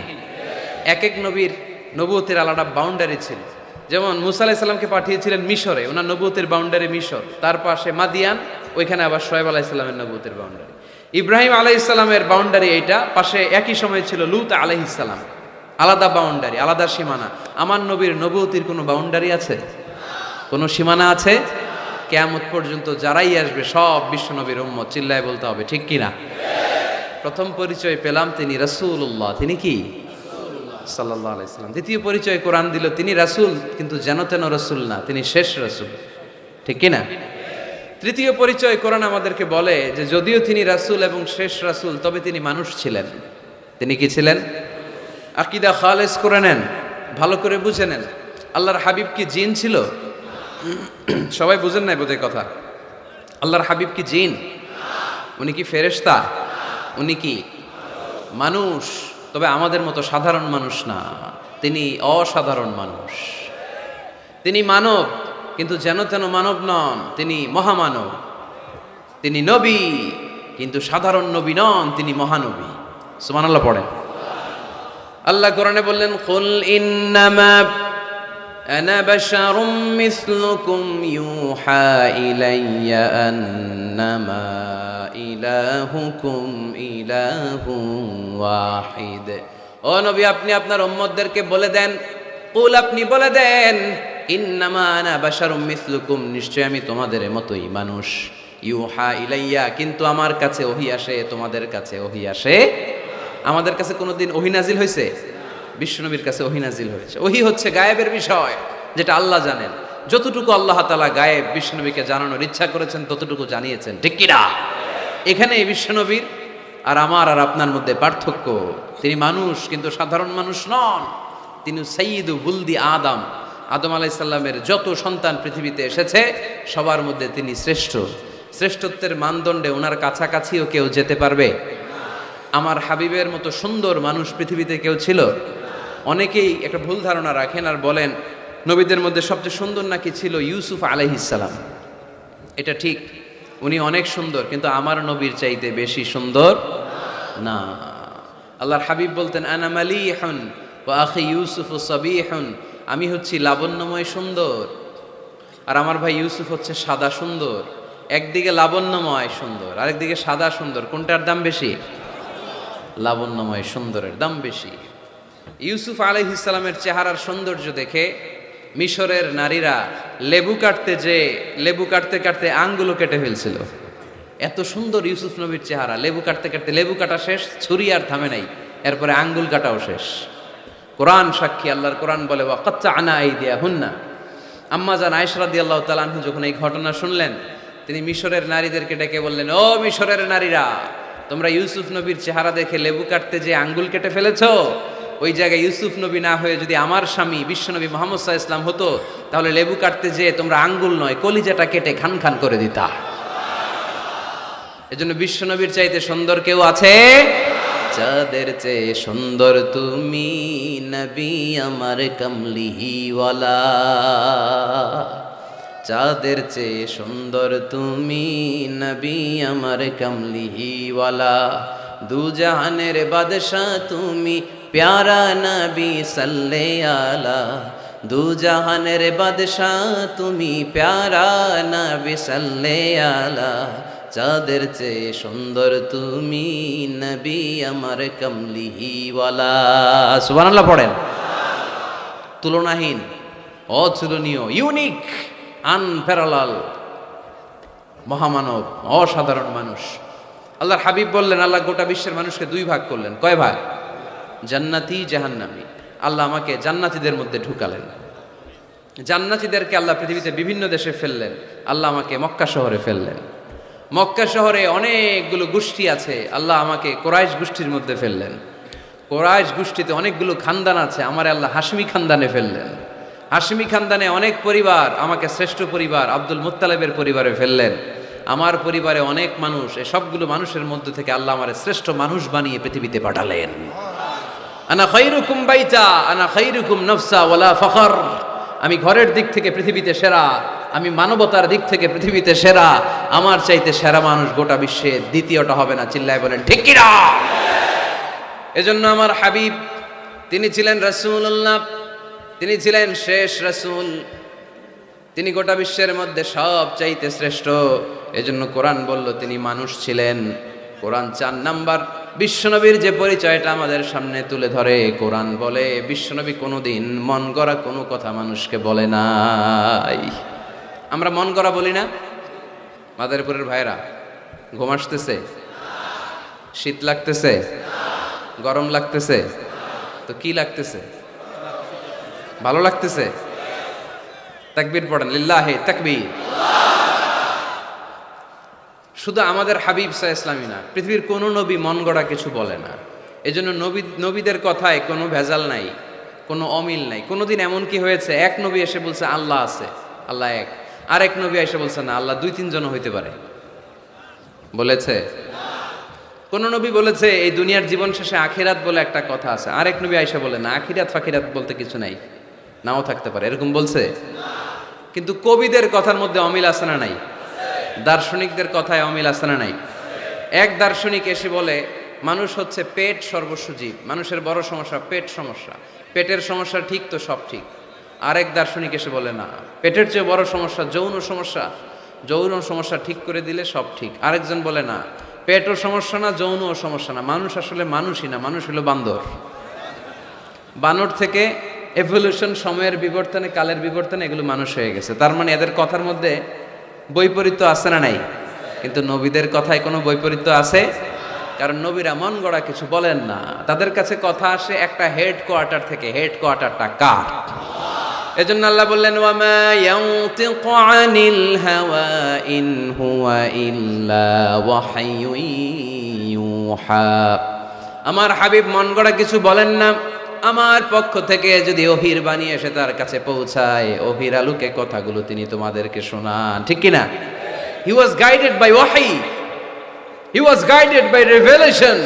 এক এক নবীর নবুয়তের আলাদা বাউন্ডারি ছিল। যেমন মুসা আলাইহিস সালামকে পাঠিয়েছিলেন মিশরে, ওনার নবুয়তের বাউন্ডারি মিশর, তার পাশে মাদিয়ান, ওইখানে আবার শোয়েব আলাইহিস সালামের নবুয়তের বাউন্ডারি। ইব্রাহিম আলাইহিস সালামের বাউন্ডারি এইটা, পাশে একই সময় ছিল লূত আলাইহিস সালাম, আলাদা বাউন্ডারি, আলাদা সীমানা। আমার নবীর নবুয়তির কোনো বাউন্ডারি আছে? কোনো সীমানা আছে? কিয়ামত পর্যন্ত যারাই আসবে সব বিশ্ব নবীর উম্মত। চিল্লায় বলতে হবে ঠিক কিনা? প্রথম পরিচয় পেলাম তিনি রাসূলুল্লাহ, তিনি কি সাল্লাল্লাহু আলাইহি সাল্লাম। দ্বিতীয় পরিচয় কোরআন দিল, তিনি রাসূল, কিন্তু যেন তেন রাসূল না, তিনি শেষ রাসূল। ঠিক কিনা? তৃতীয় পরিচয় কোরআন আমাদেরকে বলে যে যদিও তিনি রাসূল এবং শেষ রাসূল, তবে তিনি মানুষ ছিলেন। তিনি কি ছিলেন? আকীদা খালেস করে নেন, ভালো করে বুঝে নেন। আল্লাহর হাবিব কি জিন ছিল? সবাই বুঝেন নাই বোধহয় কথা। আল্লাহর হাবিব কি জিন? উনি কি ফেরেশতা? উনি কি মানুষ? তবে আমাদের মতো সাধারণ মানুষ না, তিনি অসাধারণ মানুষ। তিনি মানব, কিন্তু যেন তেন মানব নন, তিনি মহামানব। তিনি নবী, কিন্তু সাধারণ নবী নন, তিনি মহানবী। সুবহানাল্লাহ পড়েন। আল্লাহ কোরআনে বললেন, কুল ইন্নামা أنا بشر مثلكم يوحى إلي أنما إلهكم إله واحد। ও নবী, আপনি আপনার উম্মতদেরকে বলে দেন, কুল, আপনি বলে দেন, ইন্নামা আনা বাশারুম মিসলুকুম, নিশ্চয় আমি তোমাদের মতোই মানুষ। ইউহা ইলাইয়া, কিন্তু আমার কাছে ওহী আসে, তোমাদের কাছে ওহী আসে। আমাদের কাছে কোনোদিন ওহী নাজিল হয়েছে? বিশ্বনবীর কাছে ওহী নাজিল হয়েছে। ওহী হচ্ছে গায়েবের বিষয়, যেটা আল্লাহ জানেন। যতটুকু আল্লাহ তাআলা গায়েব বিশ্বনবীকে জানানোর ইচ্ছা করেছেন ততটুকু জানিয়েছেন, ঠিক কি না? এখানে বিশ্বনবীর আর আমার আর আপনার মধ্যে পার্থক্য। তিনি মানুষ, কিন্তু সাধারণ মানুষ নন। তিনি সাইয়্যিদু বুলদি আদম, আদম আলাইহিস সালামের যত সন্তান পৃথিবীতে এসেছে সবার মধ্যে তিনি শ্রেষ্ঠ। শ্রেষ্ঠত্বের মানদণ্ডে ওনার কাছাকাছিও কেউ যেতে পারবে? আমার হাবিবের মতো সুন্দর মানুষ পৃথিবীতে কেউ ছিল? অনেকেই একটা ভুল ধারণা রাখেন আর বলেন নবীদের মধ্যে সবচেয়ে সুন্দর নাকি ছিল ইউসুফ আলাইহিস সালাম। এটা ঠিক, উনি অনেক সুন্দর, কিন্তু আমার নবীর চাইতে বেশি সুন্দর না। আল্লাহর হাবিব বলতেন, আনা মালিহুন ওয়া আখি ইউসুফ সাবিহুন, আমি হচ্ছি লাবণ্যময় সুন্দর আর আমার ভাই ইউসুফ হচ্ছে সাদা সুন্দর। একদিকে লাবণ্যময় সুন্দর, আরেকদিকে সাদা সুন্দর, কোনটার দাম বেশি? লাবণ্যময় সুন্দরের দাম বেশি। ইউসুফ আলাইহিস সালামের চেহারার সৌন্দর্য দেখে মিশরের নারীরা লেবু কাটতে কাটতে আঙ্গুলও কেটে ফেলছিল। এত সুন্দর ইউসুফ নবীর চেহারা, লেবু কাটতে কাটতে লেবু কাটা শেষ, ছুরি আর থামে নাই, এরপরে আঙ্গুল কাটাও শেষ। কোরআন সাক্ষী, আল্লাহর কোরআন বলে ওয়াকাত্তা'না আইদিয়াহুন্না। আম্মা জান আয়েশা রাদিয়াল্লাহু তাআলা আনহা যখন এই ঘটনা শুনলেন, তিনি মিশরের নারীদেরকে ডেকে বললেন, ও মিশরের নারীরা, তোমরা ইউসুফ নবীর চেহারা দেখে লেবু কাটতে যে আঙ্গুল কেটে ফেলেছো, ওই জায়গায় ইউসুফ নবী না হয়ে যদি আমার স্বামী বিশ্বনবী মুহাম্মদ সাল্লাল্লাহু আলাইহি ওয়াসাল্লাম হতো, তাহলে লেবু কাটতে যে তোমরা আঙ্গুল নয় কলিজাটা কেটে খান খান করে দিতা। এজন্য বিশ্বনবীর চাইতে সুন্দর কেউ আছে? চাঁদের চেয়ে সুন্দর তুমি নবী আমার কামলিওয়ালা, চাঁদের চেয়ে সুন্দর তুমি নবী আমার কামলিওয়ালা, দু জাহানের বাদশা তুমি প্যারা নবী সাল্লে আলা, দু জাহানের বাদশা তুমি প্যারা নবী সাল্লে আলা, চাঁদের চেয়ে সুন্দর তুমি নবী আমার কামলিওয়ালা। সুবহানাল্লাহ পড়েন। তুলনাহীন, অতুলনীয়, ইউনিক, আনপ্যারালাল, মহামানব, অসাধারণ মানুষ। আল্লাহর হাবিব বললেন, আল্লাহ গোটা বিশ্বের মানুষকে দুই ভাগ করলেন। কয় ভাগ? জান্নাতি, জাহান্নামী। আল্লাহ আমাকে জান্নাতীদের মধ্যে ঢুকালেন। জান্নাতীদেরকে আল্লাহ পৃথিবীতে বিভিন্ন দেশে ফেললেন, আল্লাহ আমাকে মক্কা শহরে ফেললেন। মক্কা শহরে অনেকগুলো গোষ্ঠী আছে, আল্লাহ আমাকে কোরাইশ গোষ্ঠীর মধ্যে ফেললেন। কোরাইশ গোষ্ঠীতে অনেকগুলো খানদান আছে, আমার আল্লাহ হাশমি খানদানে ফেললেন। হাশমি খানদানে অনেক পরিবার, আমাকে শ্রেষ্ঠ পরিবার আব্দুল মুত্তালিবের পরিবারে ফেললেন। আমার পরিবারে অনেক মানুষ, এই সবগুলো মানুষের মধ্যে থেকে আল্লাহ আমার শ্রেষ্ঠ মানুষ বানিয়ে পৃথিবীতে পাঠালেন। আনা খায়রুকুম বাইতা আনা খায়রুকুম নফসা ওয়ালা ফখর, আমি ঘরের দিক থেকে পৃথিবীতে সেরা, আমি মানবতার দিক থেকে পৃথিবীতে সেরা, আমার চাইতে সেরা মানুষ গোটা বিশ্বে দ্বিতীয়টা হবে না। চিল্লায় বলেন ঠিক কি না? এজন্য আমার হাবিব, তিনি ছিলেন রাসূলুল্লাহ, তিনি ছিলেন শেষ রাসূল, তিনি গোটা বিশ্বের মধ্যে সব চাইতে শ্রেষ্ঠ। এজন্য কোরআন বলল তিনি মানুষ ছিলেন। কোরআন 4 নাম্বার বিশ্বনবীর যে পরিচয়টা আমাদের সামনে তুলে ধরে, কোরআন বলে বিশ্বনবী কোনোদিন মন গড়া কোনো কথা মানুষকে বলে নাই। আমরা মন গড়া বলি না? মাদারীপুরের ভাইরা, ঘুম আসতেছে? শীত লাগতেছে? গরম লাগতেছে? তো কি লাগতেছে? ভালো লাগতেছে? তাকবীর পড়েন, লিল্লাহি তাকবীর। শুধু আমাদের হাবিব সাল্লাল্লাহু আলাইহি ওয়াসাল্লামই না, পৃথিবীর কোনো নবী মন গড়া কিছু বলে না। এজন্য নবীদের কথায় কোনো ভেজাল নাই, কোনো অমিল নাই। কোনোদিন এমন কি হয়েছে এক নবী এসে বলছে আল্লাহ আছে, আল্লাহ এক, আরেক নবী এসে বলছে না আল্লাহ 2-3 জন হইতে পারে? বলেছে? কোন নবী বলেছে এই দুনিয়ার জীবন শেষে আখিরাত বলে একটা কথা আছে, আরেক নবী আয়েশা বলে না আখিরাত ফাখিরাত বলতে কিছু নাই, নাও থাকতে পারে, এরকম বলছে? কিন্তু কবিদের কথার মধ্যে অমিল আছে না নাই? দার্শনিকদের কথায় অমিল আছে না নাই? এক দার্শনিক এসে বলে মানুষ হচ্ছে পেট সর্বস্ব জীব, মানুষের বড় সমস্যা পেট সমস্যা, পেটের সমস্যা ঠিক তো সব ঠিক। আরেক দার্শনিক এসে বলে না, পেটের চেয়ে বড় সমস্যা যৌন সমস্যা, যৌন সমস্যা ঠিক করে দিলে সব ঠিক। আরেকজন বলে না, পেটও সমস্যা না, যৌনও সমস্যা না, মানুষ আসলে মানুষই না, মানুষ হলো বান্দর। বানর থেকে এভলিউশন, সময়ের বিবর্তনে, কালের বিবর্তনে এগুলো মানুষ হয়ে গেছে। তার মানে এদের কথার মধ্যে বৈপরীত্য আছে না নাই? কিন্তু নবীদের কথায় কোনো বৈপরীত্য আছে? কারণ নবীরা মন গড়া কিছু বলেন না, তাদের কাছে কথা আসে একটা হেড কোয়ার্টার থেকে। হেড কোয়ার্টারটা কার? এজন্য আল্লাহ বললেন, ওয়ামা ইয়ানতিকু আনিল হাওয়া ইন হুয়া ইল্লা ওয়াহয়ুন ইউহা। আমার হাবিব মন গড়া কিছু বলেন না, আমার পক্ষ থেকে যদি ওহির বাণী এসে তার কাছে পৌঁছায়, ওহির আলোকে কথাগুলো তিনি তোমাদেরকে শোনান, ঠিক কিনা? হি ওয়াজ গাইডেড বাই ওয়াহি, হি ওয়াজ গাইডেড বাই রিভেলেশন।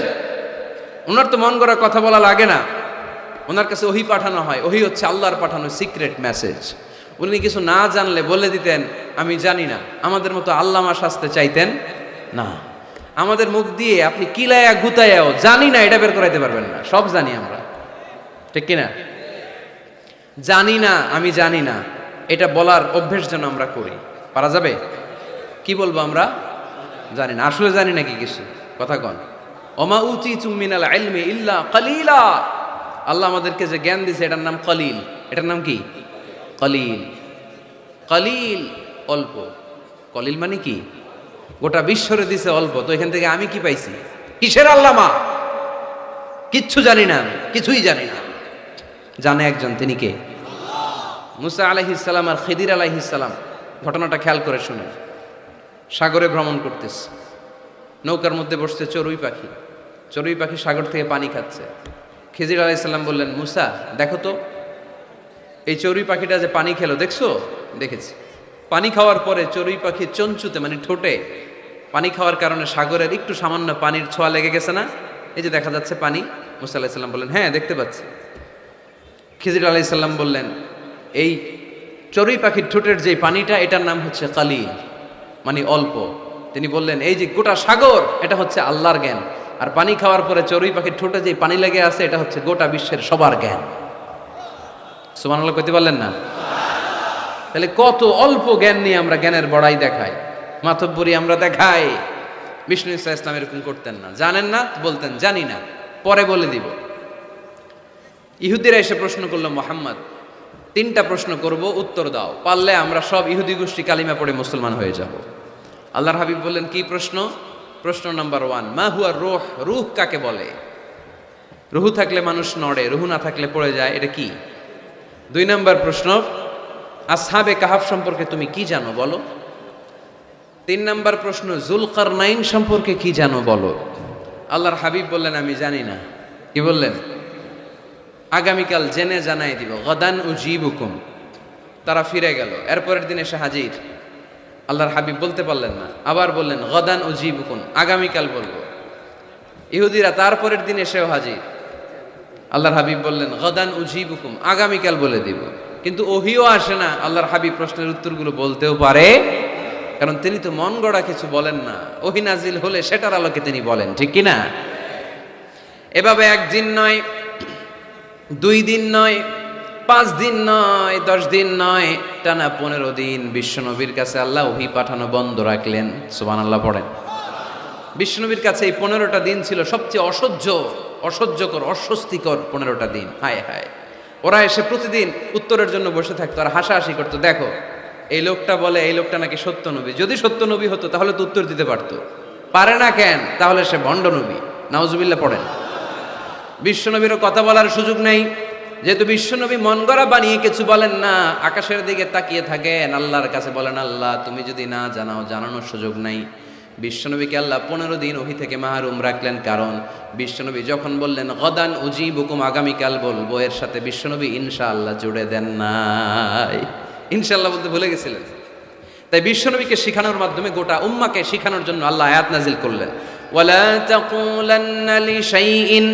ওনার তো মন গড়া কথা বলা লাগে না, ওনার কাছে ওহি পাঠানো হয়। ওহি হচ্ছে আল্লাহর পাঠানো সিক্রেট মেসেজ। উনি কিছু না জানলে বলে দিতেন আমি জানি না, আমাদের মতো আল্লামা সাজতে চাইতেন না। আমাদের মুখ দিয়ে আপনি কিলায়া গুতায়াও জানি না এটা বের করাইতে পারবেন না, সব জানি আমরা, ঠিক কিনা? জানি না, আমি জানি না, এটা বলার অভ্যেস যেন আমরা করি। পারা যাবে? কি বলবো আমরা? জানি না। আসলে জানি নাকি কিছু? কথা কন। ওমা উতিতুম মিনাল ইলমি ইল্লা কালিলা। আল্লাহ আমাদেরকে যে জ্ঞান দিয়েছে এটার নাম কলিল। এটার নাম কি? কলিল। কলিল অল্প। কলিল মানে কি? গোটা বিশ্বরে দিছে অল্প, তো এখান থেকে আমি কি পাইছি? কিসের আল্লামা? কিচ্ছু জানি না, আমি কিছুই জানি না। জানে একজন, তিনি কে? মুসা আলাইহিস সালাম আর খিদির আলাইহিস সালাম। ঘটনাটা খেয়াল করে শুনে। সাগরে ভ্রমণ করতেছে, নৌকার মধ্যে বসছে চড়ুই পাখি। চড়ুই পাখি সাগর থেকে পানি খাচ্ছে। খিজির আলাইহিস সালাম বললেন, মুসা দেখো তো এই চড়ুই পাখিটা যে পানি খেলো, দেখছো? দেখেছি। পানি খাওয়ার পরে চড়ুই পাখি চঞ্চুতে মানে ঠোঁটে পানি খাওয়ার কারণে সাগরের একটু সামান্য পানির ছোঁয়া লেগে গেছে না? এই যে দেখা যাচ্ছে পানি। মুসা আলাইহিস সালাম বললেন, হ্যাঁ দেখতে পাচ্ছি। খিজির আলাইহিস সালাম বললেন, এই চড়ুই পাখির ঠোঁটের যে পানিটা, এটার নাম হচ্ছে কালিল, মানে অল্প। তিনি বললেন, এই যে গোটা সাগর, এটা হচ্ছে আল্লাহর জ্ঞান, আর পানি খাওয়ার পরে চড়ুই পাখির ঠোঁটে যে পানি লেগে আছে, এটা হচ্ছে গোটা বিশ্বের সবার জ্ঞান। সুবহানাল্লাহ কইতে পারলেন না? তাহলে কত অল্প জ্ঞান নিয়ে আমরা জ্ঞানের বড়াই দেখাই, মাতব্বরি আমরা দেখাই। বিষ্ণু ইসা ইসলাম এরকম করতেন না। জানেন না বলতেন জানি না, পরে বলে দিব। ইহুদিরা এসে প্রশ্ন করলো, মুহাম্মদ 3টা প্রশ্ন করব, উত্তর দাও, পারলে আমরা সব ইহুদি গোষ্ঠী কালিমা পড়ে মুসলমান হয়ে যাব। আল্লাহর হাবিব বললেন, কি প্রশ্ন? প্রশ্ন নাম্বার 1, মা হুয়া রূহ। রূহ কাকে বলে? রূহ থাকলে মানুষ নড়ে, রূহ না থাকলে পড়ে যায়, এটা কি? 2 নাম্বার প্রশ্ন, আসহাবে কাহাফ সম্পর্কে তুমি কি জানো বলো। 3 নাম্বার প্রশ্ন, যুলকারনাইন সম্পর্কে কি জানো বলো। আল্লাহর হাবিব বললেন, আমি জানি না। কি বললেন? আগামীকাল জেনে জানাই দিব। গদান উজিবুকুম। তারা ফিরে গেল, এরপরের দিন এসে হাজির। আল্লাহর হাবিব বলতে পারলেন না, আবার বললেন গদান উজিবুকুম, আগামীকাল বলবো। ইহুদিরা তারপরের দিন এসেও হাজির। আল্লাহর হাবিব বললেন গদান উজিবুকুম, আগামীকাল বলে দিব। কিন্তু ওহিও আসে না, আল্লাহর হাবিব প্রশ্নের উত্তরগুলো বলতেও পারে, কারণ তিনি তো মন গড়া কিছু বলেন না। ওহি নাজিল হলে সেটার আলোকে তিনি বলেন, ঠিক কিনা? এভাবে 1 দিন নয়, 2 দিন নয়, 5 দিন নয়, 10 দিন নয়, টানা 15 দিন বিশ্বনবীর কাছে আল্লাহ ওহী পাঠানো বন্ধ রাখলেন। সুবহানাল্লাহ পড়েন। বিশ্বনবীর কাছে এই 15টা দিন ছিল সবচেয়ে অসহ্যকর, অস্বস্তিকর 15টা দিন। হায় হায়। ওরা এসে প্রতিদিন উত্তরের জন্য বসে থাকতো আর হাসাহাসি করতো, দেখো এই লোকটা বলে এই লোকটা নাকি সত্য নবী। যদি সত্য নবী হতো তাহলে তো উত্তর দিতে পারতো, পারে না কেন? তাহলে সে ভণ্ড নবী। নাউজুবিল্লাহ পড়েন। বিশ্বনবীরও কথা বলার সুযোগ নেই, যেহেতু বিশ্বনবী মন গড়া বানিয়ে কিছু বলেন না, আকাশের দিকে তাকিয়ে থাকেন, আল্লাহর কাছে বলেন, আল্লাহ তুমি যদি না জানাও, জানানোর সুযোগ নাই। বিশ্বনবীকে আল্লাহ 15 দিন ওহী থেকে মাহরুম রাখলেন, কারণ বিশ্বনবী যখন বললেন গদান উজিবুকুম, আগামীকাল বলবো, এর সাথে বিশ্বনবী ইনশাআল্লাহ জুড়ে দেন নাই। ইনশাআল্লাহ বলতে ভুলে গেছিলেন। তাই বিশ্বনবীকে শিখানোর মাধ্যমে গোটা উম্মাকে শিখানোর জন্য আল্লাহ আয়াত নাজিল করলেন, ওয়ালা তাকুলান্না লিশাইইন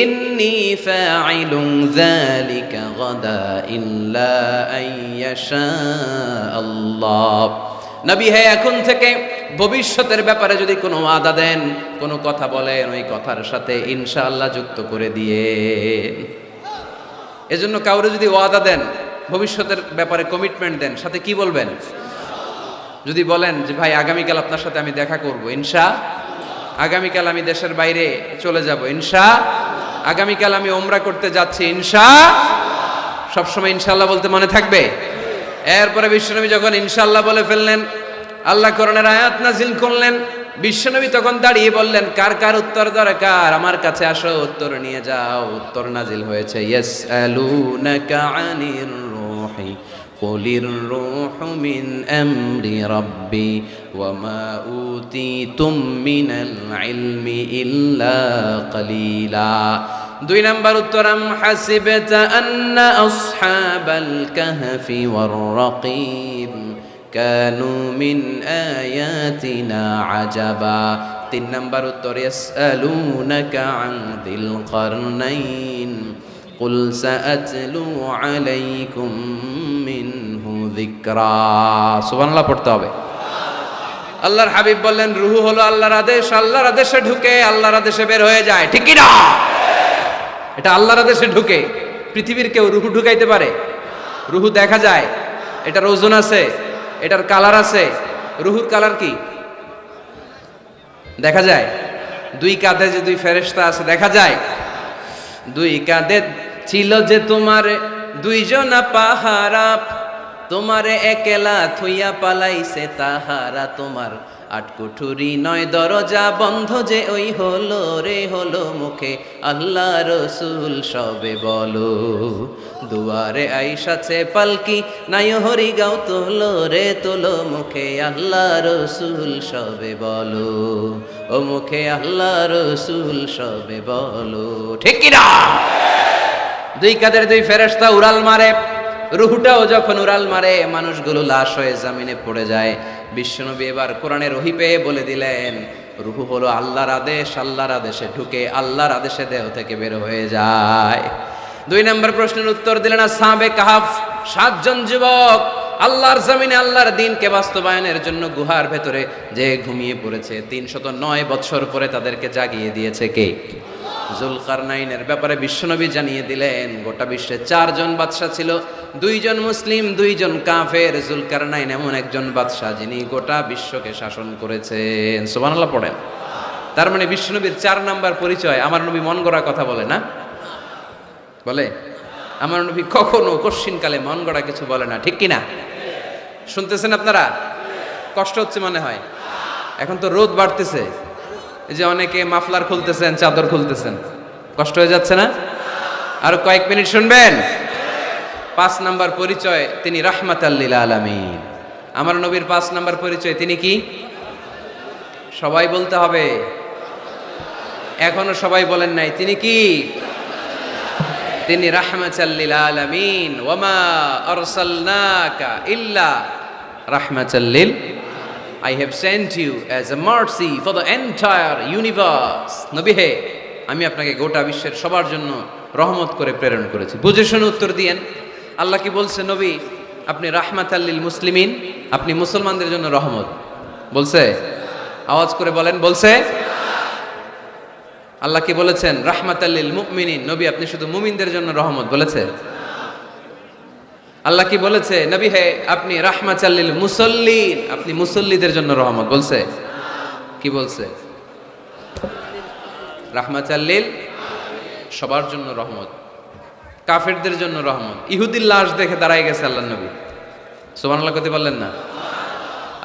ইন্নী ফাইলুন যালিকা গাদা ইল্লা আইয়াশা আল্লাহ। নবী হে, এখন থেকে ভবিষ্যতের ব্যাপারে যদি কোনো ওয়াদা দেন, কোনো কথা বলেন, ওই কথার সাথে ইনশাআল্লাহ যুক্ত করে দিয়ে। এজন্য কাউরে যদি ওয়াদা দেন ভবিষ্যতের ব্যাপারে কমিটমেন্ট দেন, সাথে কি বলবেন? যদি বলেন যে ভাই আগামীকাল আপনার সাথে আমি দেখা করব, আগামীকাল আমি দেশের বাইরে চলে যাব, আগামীকাল আমি ওমরা করতে যাচ্ছি, সবসময় ইনশাআল্লাহ বলতে মনে থাকবে। এরপরে বিশ্বনবী যখন ইনশাআল্লাহ বলে ফেললেন, আল্লাহ কোরআনের আয়াত নাজিল করলেন। বিশ্বনবী তখন দাঁড়িয়ে বললেন, কার কার উত্তর দরকার আমার কাছে আসো, উত্তর নিয়ে যাও। উত্তর নাজিল হয়েছে, ইয়াসআলুনাকা আনির রূহি কুলির রূহু মিন আমরি রাব্বি ওয়া মা উতিতুম মিনাল ইলমি ইল্লা কালিলা। 2 নাম্বার উত্তর, আম হাসিবতা আন্না আসহাবাল কাহফি ওয়ার রাকিব কানু মিন আয়াতিনা আজাবা। 3 নাম্বার উত্তর, ইয়াসআলুনাকা আন যিল কারনাইন কুল সাআতলু আলাইকুম মিনহু যিকরা। সুবহানাল্লাহ পড়তে হবে। আল্লাহর হাবিব বললেন, রূহ হলো আল্লাহর আদেশ, আল্লাহর আদেশে ঢুকে আল্লাহর আদেশে বের হয়ে যায়, ঠিক কি না? এটা আল্লাহর আদেশে ঢুকে। পৃথিবীর কেউ রূহ ঢুকাইতে পারে? রূহ দেখা যায়, এটার ওজন আছে, এটার কালার আছে। রূহুর কালার কি দেখা যায়? 2 কাঁধে যে 2 ফেরেশতা আছে দেখা যায়? 2 কাঁধে ছিল যে তোমার 2 জনা পাহারা, তোমারে একলা থুইয়া পালাইছে তাহারা। তোমার 8 কুঠুরি 9 দরজা বন্ধ যে ওই হলো রে হলো মুখে আল্লাহ রসুল সবে বলো। দুয়ারে আইসাছে পালকি নাই হরি গাও তোলো রে তোলো মুখে আল্লাহ রসুল সবে বলো। ও মুখে আল্লাহ রসুল সবে বলো, ঠিক কি না? 2 কাঁধের 2 ফেরেশতা উড়াল মারে। রূহটাও যখন উড়াল মারে, মানুষগুলো লাশ হয়ে জমিনে পড়ে যায়। বিশ্বনবী এবার কোরআনের ওহী পেয়ে বলে দিলেন, রূহ হলো আল্লাহর আদেশ, আল্লাহর আদেশে ঢুকে আল্লাহর আদেশে দেহ থেকে বের হয়ে যায়। 2 নম্বর প্রশ্নের উত্তর দিলেন আসহাবে কাহাফ, 7 জন যুবক আল্লাহর জমিনে আল্লাহর দ্বীনকে বাস্তবায়নের জন্য গুহার ভেতরে যে ঘুমিয়ে পড়েছে। 309 বছর পরে তাদেরকে জাগিয়ে দিয়েছে কে? জুলকারনাইনের ব্যাপারে বিশ্বনবী জানিয়ে দিলেন, গোটা বিশ্বে 4 জন বাদশা ছিল, 2 জন মুসলিম 2 জন কাফের। জুলকারনাইন এমন একজন বাদশা যিনি গোটা বিশ্বকে শাসন করেছেন। সুবহানাল্লাহ পড়েন। তার মানে বিশ্বনবীর 4 নাম্বার পরিচয়, আমার নবী মন গড়া কথা বলে না, বলে? আমার নবী কখনো কশ্চিনকালে মন গড়া কিছু বলে না, ঠিক কি না? শুনতেছেন আপনারা? কষ্ট হচ্ছে মনে হয়। এখন তো রোদ বাড়তেছে, এই যে অনেকে মাফলার খুলতেছেন, চাদর খুলতেছেন, কষ্ট হয়ে যাচ্ছে না? আর কয়েক মিনিট শুনবেন। 5 নাম্বার পরিচয়, তিনি রাহমাতাল লিল আলামিন। আমার নবীর 5 নাম্বার পরিচয়, তিনি কি? সবাই বলতে হবে, এখনো সবাই বলেন নাই। তিনি কি? তিনি রাহমাতাল লিল আলামিন। ওয়া মা আরসালনাকা ইল্লা রাহমাতাল লিল, I have sent you as a mercy for the entire universe. নবী হে, আমি আপনাকে গোটা বিশ্বের সবার জন্য রহমত করে প্রেরণ করেছি। বুঝে শুনে উত্তর দিয়েন। আল্লাহ কি বলছে? নবী আপনি রাহমাতাল লিল মুসলিমিন, আপনি মুসলমানদের জন্য রহমত। বলছে? আওয়াজ করে বলেন, বলছে? আল্লাহ কি বলেছেন? রাহমাতাল লিল মুমিনিন, নবী আপনি শুধু মুমিনদের জন্য রহমত। বলেছে? আল্লাহ কি বলেছে? নবী হে আপনি রাহমাতাল লিল মুসাল্লিন, আপনি মুসল্লিদের জন্য রহমত। বলছে? কি বলছে? রাহমাতাল লিল, সবার জন্য রহমত, কাফেরদের জন্য রহমত। ইহুদির লাশ দেখে দাঁড়ায় গেছে আল্লাহর নবী, সুবহানাল্লাহ করতে পারলেন না?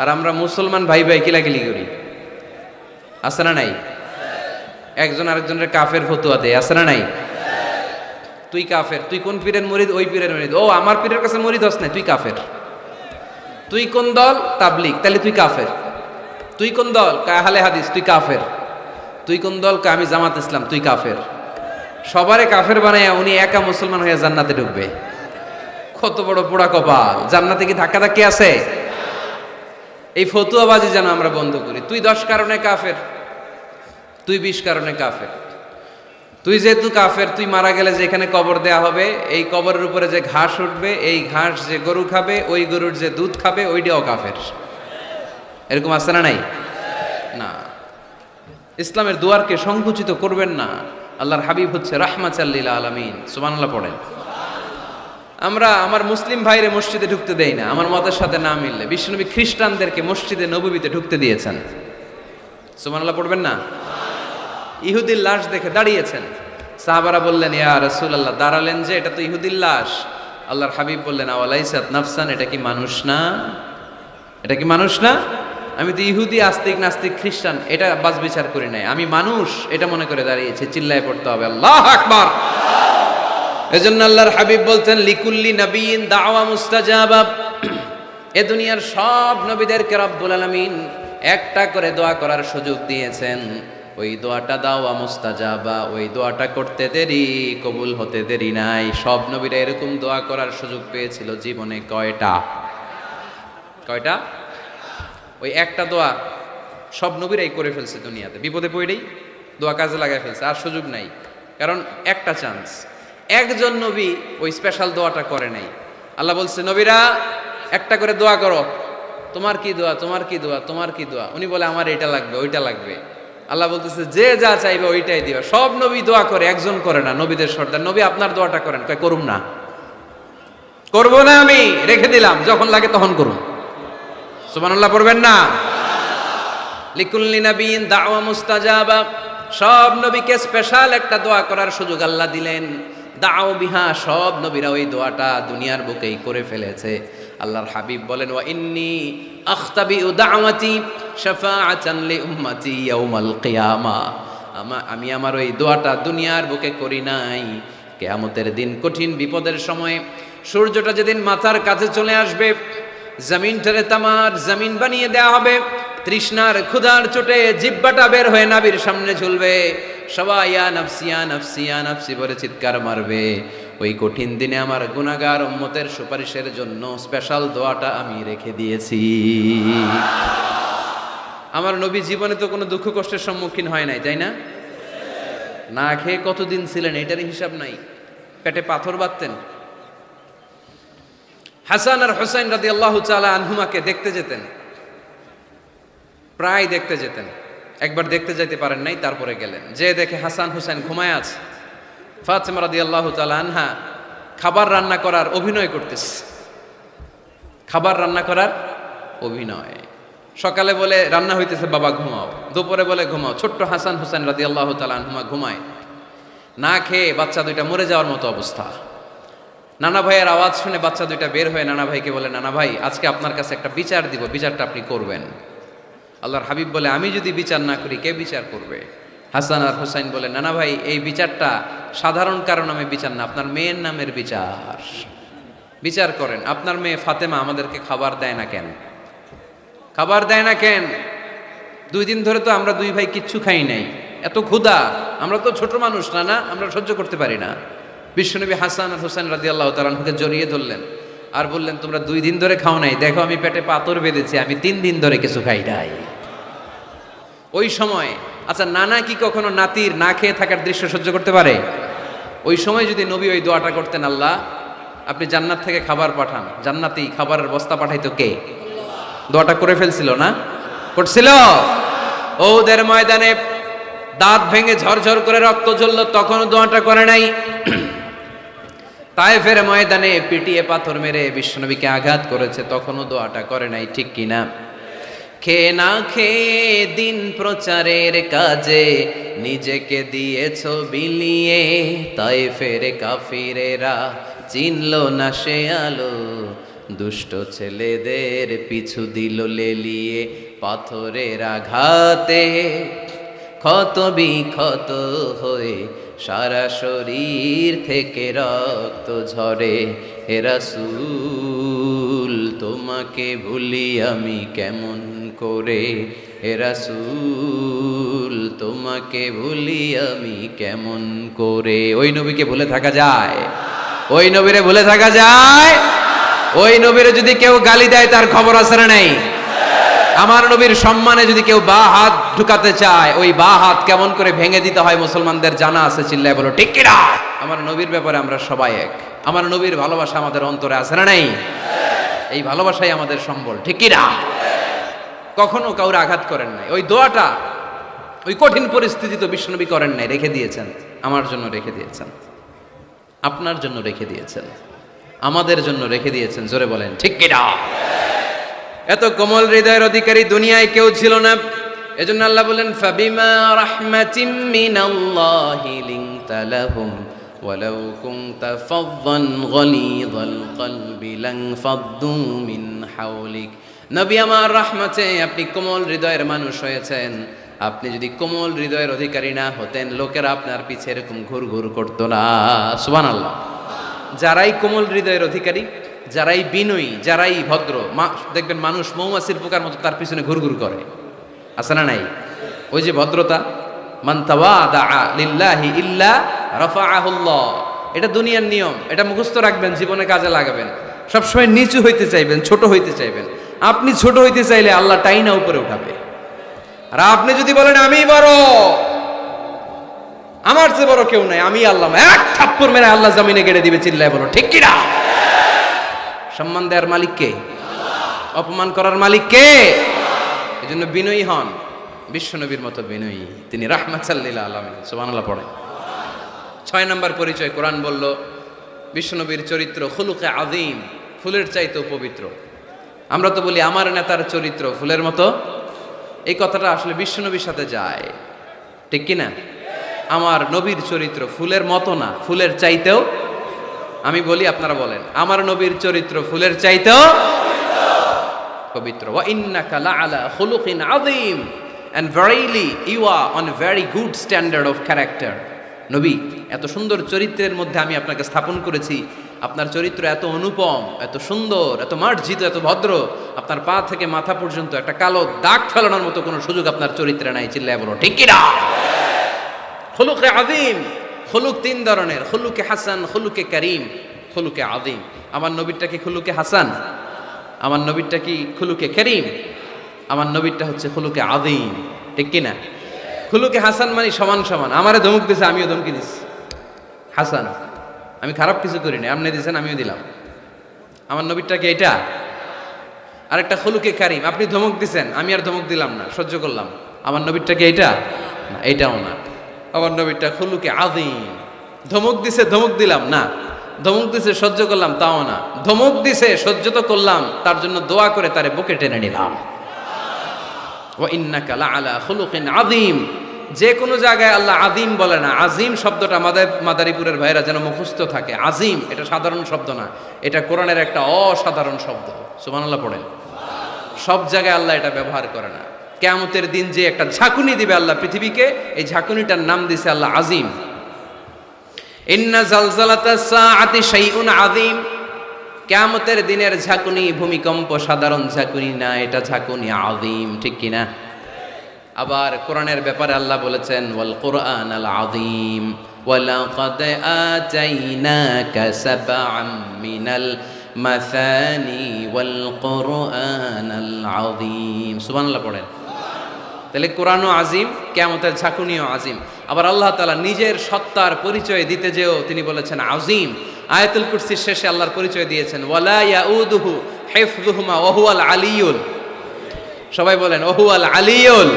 আর আমরা মুসলমান ভাই ভাই কিলাকিলি করি, আছে না নাই? একজন আরেকজনের কাফের ফতুয়া দেয়, আছে না নাই? তুই কাফের, তুই কোন পীরের মুরিদ? ওই পীরের মুরিদ। ও আমার পীরের কাছে মুরিদ হস না, তুই কাফের। তুই কোন দল? তাবলীগ, তাহলে তুই কাফের। তুই কোন দল? আহলে হাদিস, তুই কাফের। তুই কোন দল? আমি জামাত ইসলাম, তুই কাফের। সবারে কাফের বানায় উনি একা মুসলমান হয়ে জান্নাতে ঢুকবে। কত বড় পোড়া কপাল! জান্নাতে কি ধাক্কা ধাক্কি আছে? এই ফতুয়াবাজি যেন আমরা বন্ধ করি। তুই 10 কারণে কাফের, তুই 20 কারণে কাফের। তুই যেহেতু কাফের, তুই মারা গেলে যেখানে কবর দেয়া হবে, এই কবরের উপরে যে ঘাস উঠবে, এই ঘাস যে গরু খাবে, ওই গরুর যে দুধ খাবে, ওইটাও কাফের। এরকম আছে না নাই? না। ইসলামের দুয়ারকে সংকুচিত করবেন না। আল্লাহর হাবিব হচ্ছে রাহমাতাল লিল আলামিন। সুবহানাল্লাহ পড়েন। আমরা আমার মুসলিম ভাইরে মসজিদে ঢুকতে দেই না আমার মতের সাথে না মিললে। বিশ্বনবী খ্রিস্টানদেরকে মসজিদে নববীতে ঢুকতে দিয়েছেন। সুবহানাল্লাহ পড়বেন না? ইহুদির লাশ দেখে দাঁড়িয়েছেন। সাহাবারা বললেন, ইয়া রাসূলুল্লাহ, দাঁড়ালেন যে, এটা তো ইহুদির লাশ। আল্লাহর হাবিব বললেন, আওয়ালাইসাত নাফসান, এটা কি মানুষ না? এটা কি মানুষ না? আমি তো ইহুদি, আস্তিক, নাস্তিক, খ্রিস্টান এটা বাছ বিচার করি নাই, আমি মানুষ এটা মনে করে দাঁড়িয়েছি। চিল্লায় পড়তে হবে আল্লাহু আকবার। এজন্য আল্লাহর হাবিব বলতেন, লিকুল্লি নবিয়িন দাওয়া মুস্তাজাবা। এ দুনিয়ার সব নবীদেরকে রব্বুল আলামিন একটা করে দোয়া করার সুযোগ দিয়েছেন। ওই দোয়াটা দাওয়া মুস্তাজাবা, ওই দোয়াটা করতে দেরি, কবুল হতে দেরি নাই। সব নবীরা এরকম দোয়া করার সুযোগ পেয়েছিল জীবনে। কয়টা? ওই একটা দোয়া সব নবীরাই করে ফেলছে দুনিয়াতে। বিপদে পড়েই দোয়া কাজে লাগাই ফেলছে, আর সুযোগ নাই। কারণ একটা চান্স, একজন নবী ওই স্পেশাল দোয়াটা করে নাই। আল্লাহ বলছে, নবীরা একটা করে দোয়া করো। তোমার কি দোয়া, তোমার কি দোয়া, তোমার কি দোয়া? উনি বলে, আমার এটা লাগবে, ওইটা লাগবে। আল্লাহ বলতেছে, যে যা চাইবে ওইটাই দিবা। সব নবী দোয়া করে, একজন করে না। নবীদের সর্দার নবী, আপনার দোয়াটা করেন। কয়, করুম না, করবো না, আমি রেখে দিলাম, যখন লাগে তখন করুন। সুবহানাল্লাহ পড়বেন না? লিকুল্লি নবিয়িন দাওয়া মুস্তাজাবা। সব নবীকে স্পেশাল একটা দোয়া করার সুযোগ আল্লাহ দিলেন। দাও বিহা, সব নবীরা ওই দোয়াটা দুনিয়ার বুকেই করে ফেলেছে। আল্লাহর হাবিব বলেন, ওয়া ইন্নী আখতাবিউ দাওয়াতি শাফাআতান লি উম্মতি ইয়াউমাল কিয়ামা। আমি আমার ওই দোয়াটা দুনিয়ার বুকে করি নাই, কিয়ামতের দিন কঠিন বিপদের সময়, সূর্যটা যেদিন মাথার কাছে চলে আসবে, জমিনটারে তামার জমিন বানিয়ে দেওয়া হবে, তৃষ্ণার ক্ষুধার চোটে জিহ্বাটা বের হয়ে নাবির সামনে ঝুলবে, সবাই ইয়া নাফসি ইয়া নাফসি ইয়া নাফসি বলে চিৎকার মারবে। ওই কঠিন দিনে আমার গুনাহগার উম্মতের সুপারিশের জন্য স্পেশাল দোয়াটা আমি রেখে দিয়েছি। আমার নবী জীবনে তো কোনো দুঃখ কষ্টের সম্মুখীন হয় নাই, তাই না? না খেয়ে কতদিন ছিলেন এটার হিসাব নাই, পেটে পাথর বাঁধতেন। হাসান আর হুসাইন রাদিয়াল্লাহু তাআলা আনহুমাকে দেখতে যেতেন, প্রায় দেখতে যেতেন। একবার দেখতে যেতে পারেন নাই, তারপরে গেলেন। যে দেখে হাসান হুসাইন ঘুমায় আছে, ফাতিমা রাদিয়াল্লাহু তাআলা আনহা খাবার রান্না করার অভিনয় করতেছে। খাবার রান্না করার অভিনয়। সকালে বলে রান্না হইতেছে, বাবা ঘুমাও। দুপুরে বলে ঘুমাও। ছোট্ট হাসান হুসাইন রাদিয়াল্লাহু তাআলা আনহুমা ঘুমায়। না খেয়ে বাচ্চা দুইটা মরে যাওয়ার মতো অবস্থা। নানা ভাইয়ের আওয়াজ শুনে বাচ্চা দুইটা বের হয়ে নানা ভাইকে বলে, নানা ভাই, আজকে আপনার কাছে একটা বিচার দিব, বিচারটা আপনি করবেন। আল্লাহর হাবিব বলে, আমি যদি বিচার না করি কে বিচার করবে? হাসান আর হুসাইন বলে, নানা ভাই, এই বিচারটা সাধারণ কারণ নামে বিচার না, আপনার মেয়ের নামের বিচার। বিচার করেন, আপনার মেয়ে ফাতেমা আমাদেরকে খাবার দেয় না কেন? খাবার দেয় না কেন? 2 দিন ধরে তো আমরা দুই ভাই কিচ্ছু খাই নাই, এত ক্ষুধা, আমরা তো ছোট মানুষ না, না আমরা সহ্য করতে পারি না। বিশ্বনবী হাসান আর হুসাইন রাদিয়াল্লাহু তাআলা আনহুকে জড়িয়ে ধরলেন আর বললেন, তোমরা 2 দিন ধরে খাও নাই, দেখো আমি পেটে পাথর বেঁধেছি, আমি 3 দিন ধরে কিছু খাই নাই। ওই সময় আচ্ছা, নানা কি কখনো নাতির না খেয়ে থাকার দৃশ্য সহ্য করতে পারে? ওই সময় যদি নবী ওই দোয়াটা করতেন, আল্লাহ আপনি জান্নাত থেকে খাবার পাঠান, জান্নাতি খাবারের বস্তা পাঠাইতো কে? দোয়াটা করে ফেলছিল না? করছিল? ওদের ময়দানে দাঁত ভেঙে ঝরঝর করে রক্ত ঝরল, তখনও দোয়াটা করে নাই। তায়েফের ময়দানে পিটিয়ে পাথর মেরে বিশ্বনবীকে আঘাত করেছে, তখনও দোয়াটা করে নাই, ঠিক কিনা? খেয়ে না খেয়ে দিন প্রচারের কাজে নিজেকে দিয়েছ বিলিয়ে, তায়েফের কাফিরেরা চিনল না সে আলো, দুষ্ট ছেলেদের পিছু দিল লেলিয়ে, পাথরের আঘাতে ক্ষত বিক্ষত হয়ে সারা শরীর থেকে রক্ত ঝরে। হে রাসূল তোমাকে ভুলি আমি কেমন করে, হে রাসূল তোমাকে ভুলি আমি কেমন করে। ওই নবীকে ভুলে থাকা যায়? ওই নবীরে ভুলে থাকা যায়? ওই নবীরে যদি কেউ গালি দেয় তার খবর আছে না নাই? আমার নবীর সম্মানে যদি কেউ বা হাত ঢুকাতে চায়, ওই বা হাত কেমন করে ভেঙে দিতে হয় মুসলমানদের জানা আছে। চিল্লায় বলো ঠিক কিনা? আমার নবীর ব্যাপারে আমরা সবাই এক। আমার নবীর ভালোবাসা আমাদের অন্তরে আছে না নাই? এই ভালোবাসাই আমাদের সম্বল, ঠিক কিনা? কখনো কাউরে আঘাত করেন নাই। ওই দোয়াটা ওই কঠিন পরিস্থিতি তো বিশ্বনবী করেন নাই, রেখে দিয়েছেন। আমার জন্য রেখে দিয়েছেন, আপনার জন্য রেখে দিয়েছেন, আমাদের জন্য রেখে দিয়েছেন। জোরে বলেন ঠিক কিনা? এত কোমল হৃদয়ের অধিকারী দুনিয়ায় কেউ ছিল না। এজন্য আল্লাহ বলেন ফাবিমা রাহমাতিম মিনাল্লাহি লিনতা লাহুম ওয়ালাউ কুনতা ফাযযান গালিযাল কলবি লানফাদ্দু মিন হাওলিক। নবী আমার রহমতে আপনি কোমল হৃদয়ের মানুষ হয়েছেন। আপনি যদি কোমল হৃদয়ের অধিকারী না হতেন, লোকেরা আপনার পিছে এরকম ঘুরঘুর করতো না। সুবহানাল্লাহ। যারাই কোমল হৃদয়ের অধিকারী, যারাই বিনয়ী, যারাই ভদ্র, দেখবেন মানুষ মৌমাছির পোকার মতো তার পিছনে ঘুরঘুর করে, আছে না নাই? ওই যে ভদ্রতা, মান তাওয়াদা লিল্লাহি ইল্লা রাফাআহুল্লাহ, এটা দুনিয়ার নিয়ম। এটা মুখস্থ রাখবেন, জীবনে কাজে লাগাবেন। সবসময় নিচু হইতে চাইবেন, ছোট হইতে চাইবেন। আপনি ছোট হইতে চাইলে আল্লাহ টাইনা উপরে উঠাবে। আর আপনি যদি বলেন আমি বড়, আমার চেয়ে বড় কেউ নাই, আমি আল্লাহ, এক থাপ্পড় মেরে আল্লাহ জমিনে গেড়ে দিবে। চিল্লায় বলো ঠিক কিনা? সম্মান দেওয়ার মালিক কে? অপমান করার মালিক কে? এই জন্য বিনয়ী হন, বিশ্বনবীর মতো বিনয়ী। তিনি রাহমাতাল লিল আলামিন। সুবহানাল্লাহ পড়ে। 6 নম্বর পরিচয় কোরআন বলল বিশ্বনবীর চরিত্র খুলুকে আযীম, ফুলের চাইতেও পবিত্র। আমরা তো বলি আমার নেতার চরিত্র ফুলের মতো, এই কথাটা আসলে বিশ্বনবীর সাথে যায়, ঠিক কিনা? আমার নবীর চরিত্র ফুলের মতো না, ফুলের চাইতেও। আমি বলি, আপনারা বলেন, আমার নবীর চরিত্র ফুলের চাইতেও পবিত্র। ওয়া ইন্নাকা লাআলা খুলুকিন আযীম, and verily you are on a very good standard of character. নবী, এত সুন্দর চরিত্রের মধ্যে আমি আপনাকে স্থাপন করেছি। আপনার চরিত্র এত অনুপম, এত সুন্দর, এত মার্জিত, এত ভদ্র, আপনার পা থেকে মাথা পর্যন্ত একটা কালো দাগ ফেলানোর মতো কোনো সুযোগ আপনার চরিত্রে নাই। চিল্লায় বলো ঠিক কিনা? খুলুকে আযীম। খুলুক 3 ধরনের, খুলুকে হাসান, খুলুকে কারীম, খুলুকে আযীম। আমার নবীরটা কি খুলুকে হাসান? আমার নবীরটা কি খুলুকে কারীম? আমার নবীরটা হচ্ছে খুলুকে আযীম, ঠিক কিনা? খুলুকে হাসান মানে সমান সমান। আমারে ধমক দিছে, আমিও ধমকি দিছি, হাসান। আমি খারাপ কিছু করি না, আপনি দিয়েছেন আমিও দিলাম। আমার নবীরটা কি এটা? আরেকটা খুলুকে কারীম, আপনি ধমক দিছেন, আমি আর ধমক দিলাম না, সহ্য করলাম। আমার নবীরটা কি এটা? না, এটাও না। আমার নবীরটা খুলুকে আযীম। ধমক দিছে, ধমক দিলাম না। ধমক দিছে, সহ্য করলাম, তাও না। ধমক দিছে, সহ্য তো করলাম, তার জন্য দোয়া করে তারে বুকে টেনে নিলাম। ওয়া ইন্নাকা লাআলা খুলুকিন আযীম। যে কোনো জায়গায় আল্লাহ আযীম বলে না। আযীম শব্দটা মাদারীপুরের ভাইরা যেন মুখস্থ থাকে। আযীম এটা সাধারণ শব্দ না, এটা কোরআনের একটা অসাধারণ শব্দ। সুবহানাল্লাহ পড়েন। সব জায়গায় আল্লাহ এটা ব্যবহার করে না। কিয়ামতের দিন যে একটা ঝাঁকুনি দিবে আল্লাহ পৃথিবীকে, এই ঝাঁকুনিটার নাম দিয়েছে আল্লাহ আযীম। ইন্না জালজালাতাস সাআতি শাইউন আযীম। কিয়ামতের দিনের ঝাঁকুনি ভূমিকম্প সাধারণ ঝাঁকুনি না, এটা ঝাঁকুনি আযীম, ঠিক কিনা? আবার কোরআনের ব্যাপারে আল্লাহ বলেছেন ওয়াল কুরআনাল আযীম ওয়ালাকাদ আতাইনাকা সাবআম মিনাল মাসানি ওয়াল কুরআনাল আযীম। সুবহানাল্লাহ পড়েন। তাহলে কোরআনও আযীম, কিয়ামতের ঝাঁকুনিও আযীম। আবার আল্লাহ তাআলা নিজের সত্তার পরিচয় দিতে যেও তিনি বলেছেন আযীম। আয়াতুল কুরসির শেষে আল্লাহর পরিচয় দিয়েছেন ওয়ালা ইয়াউদুহু হিফযুহুমা ওয়া হুয়াল আলিয়ুল। সবাই বলেন ওয়া হুয়াল আলিয়ুল।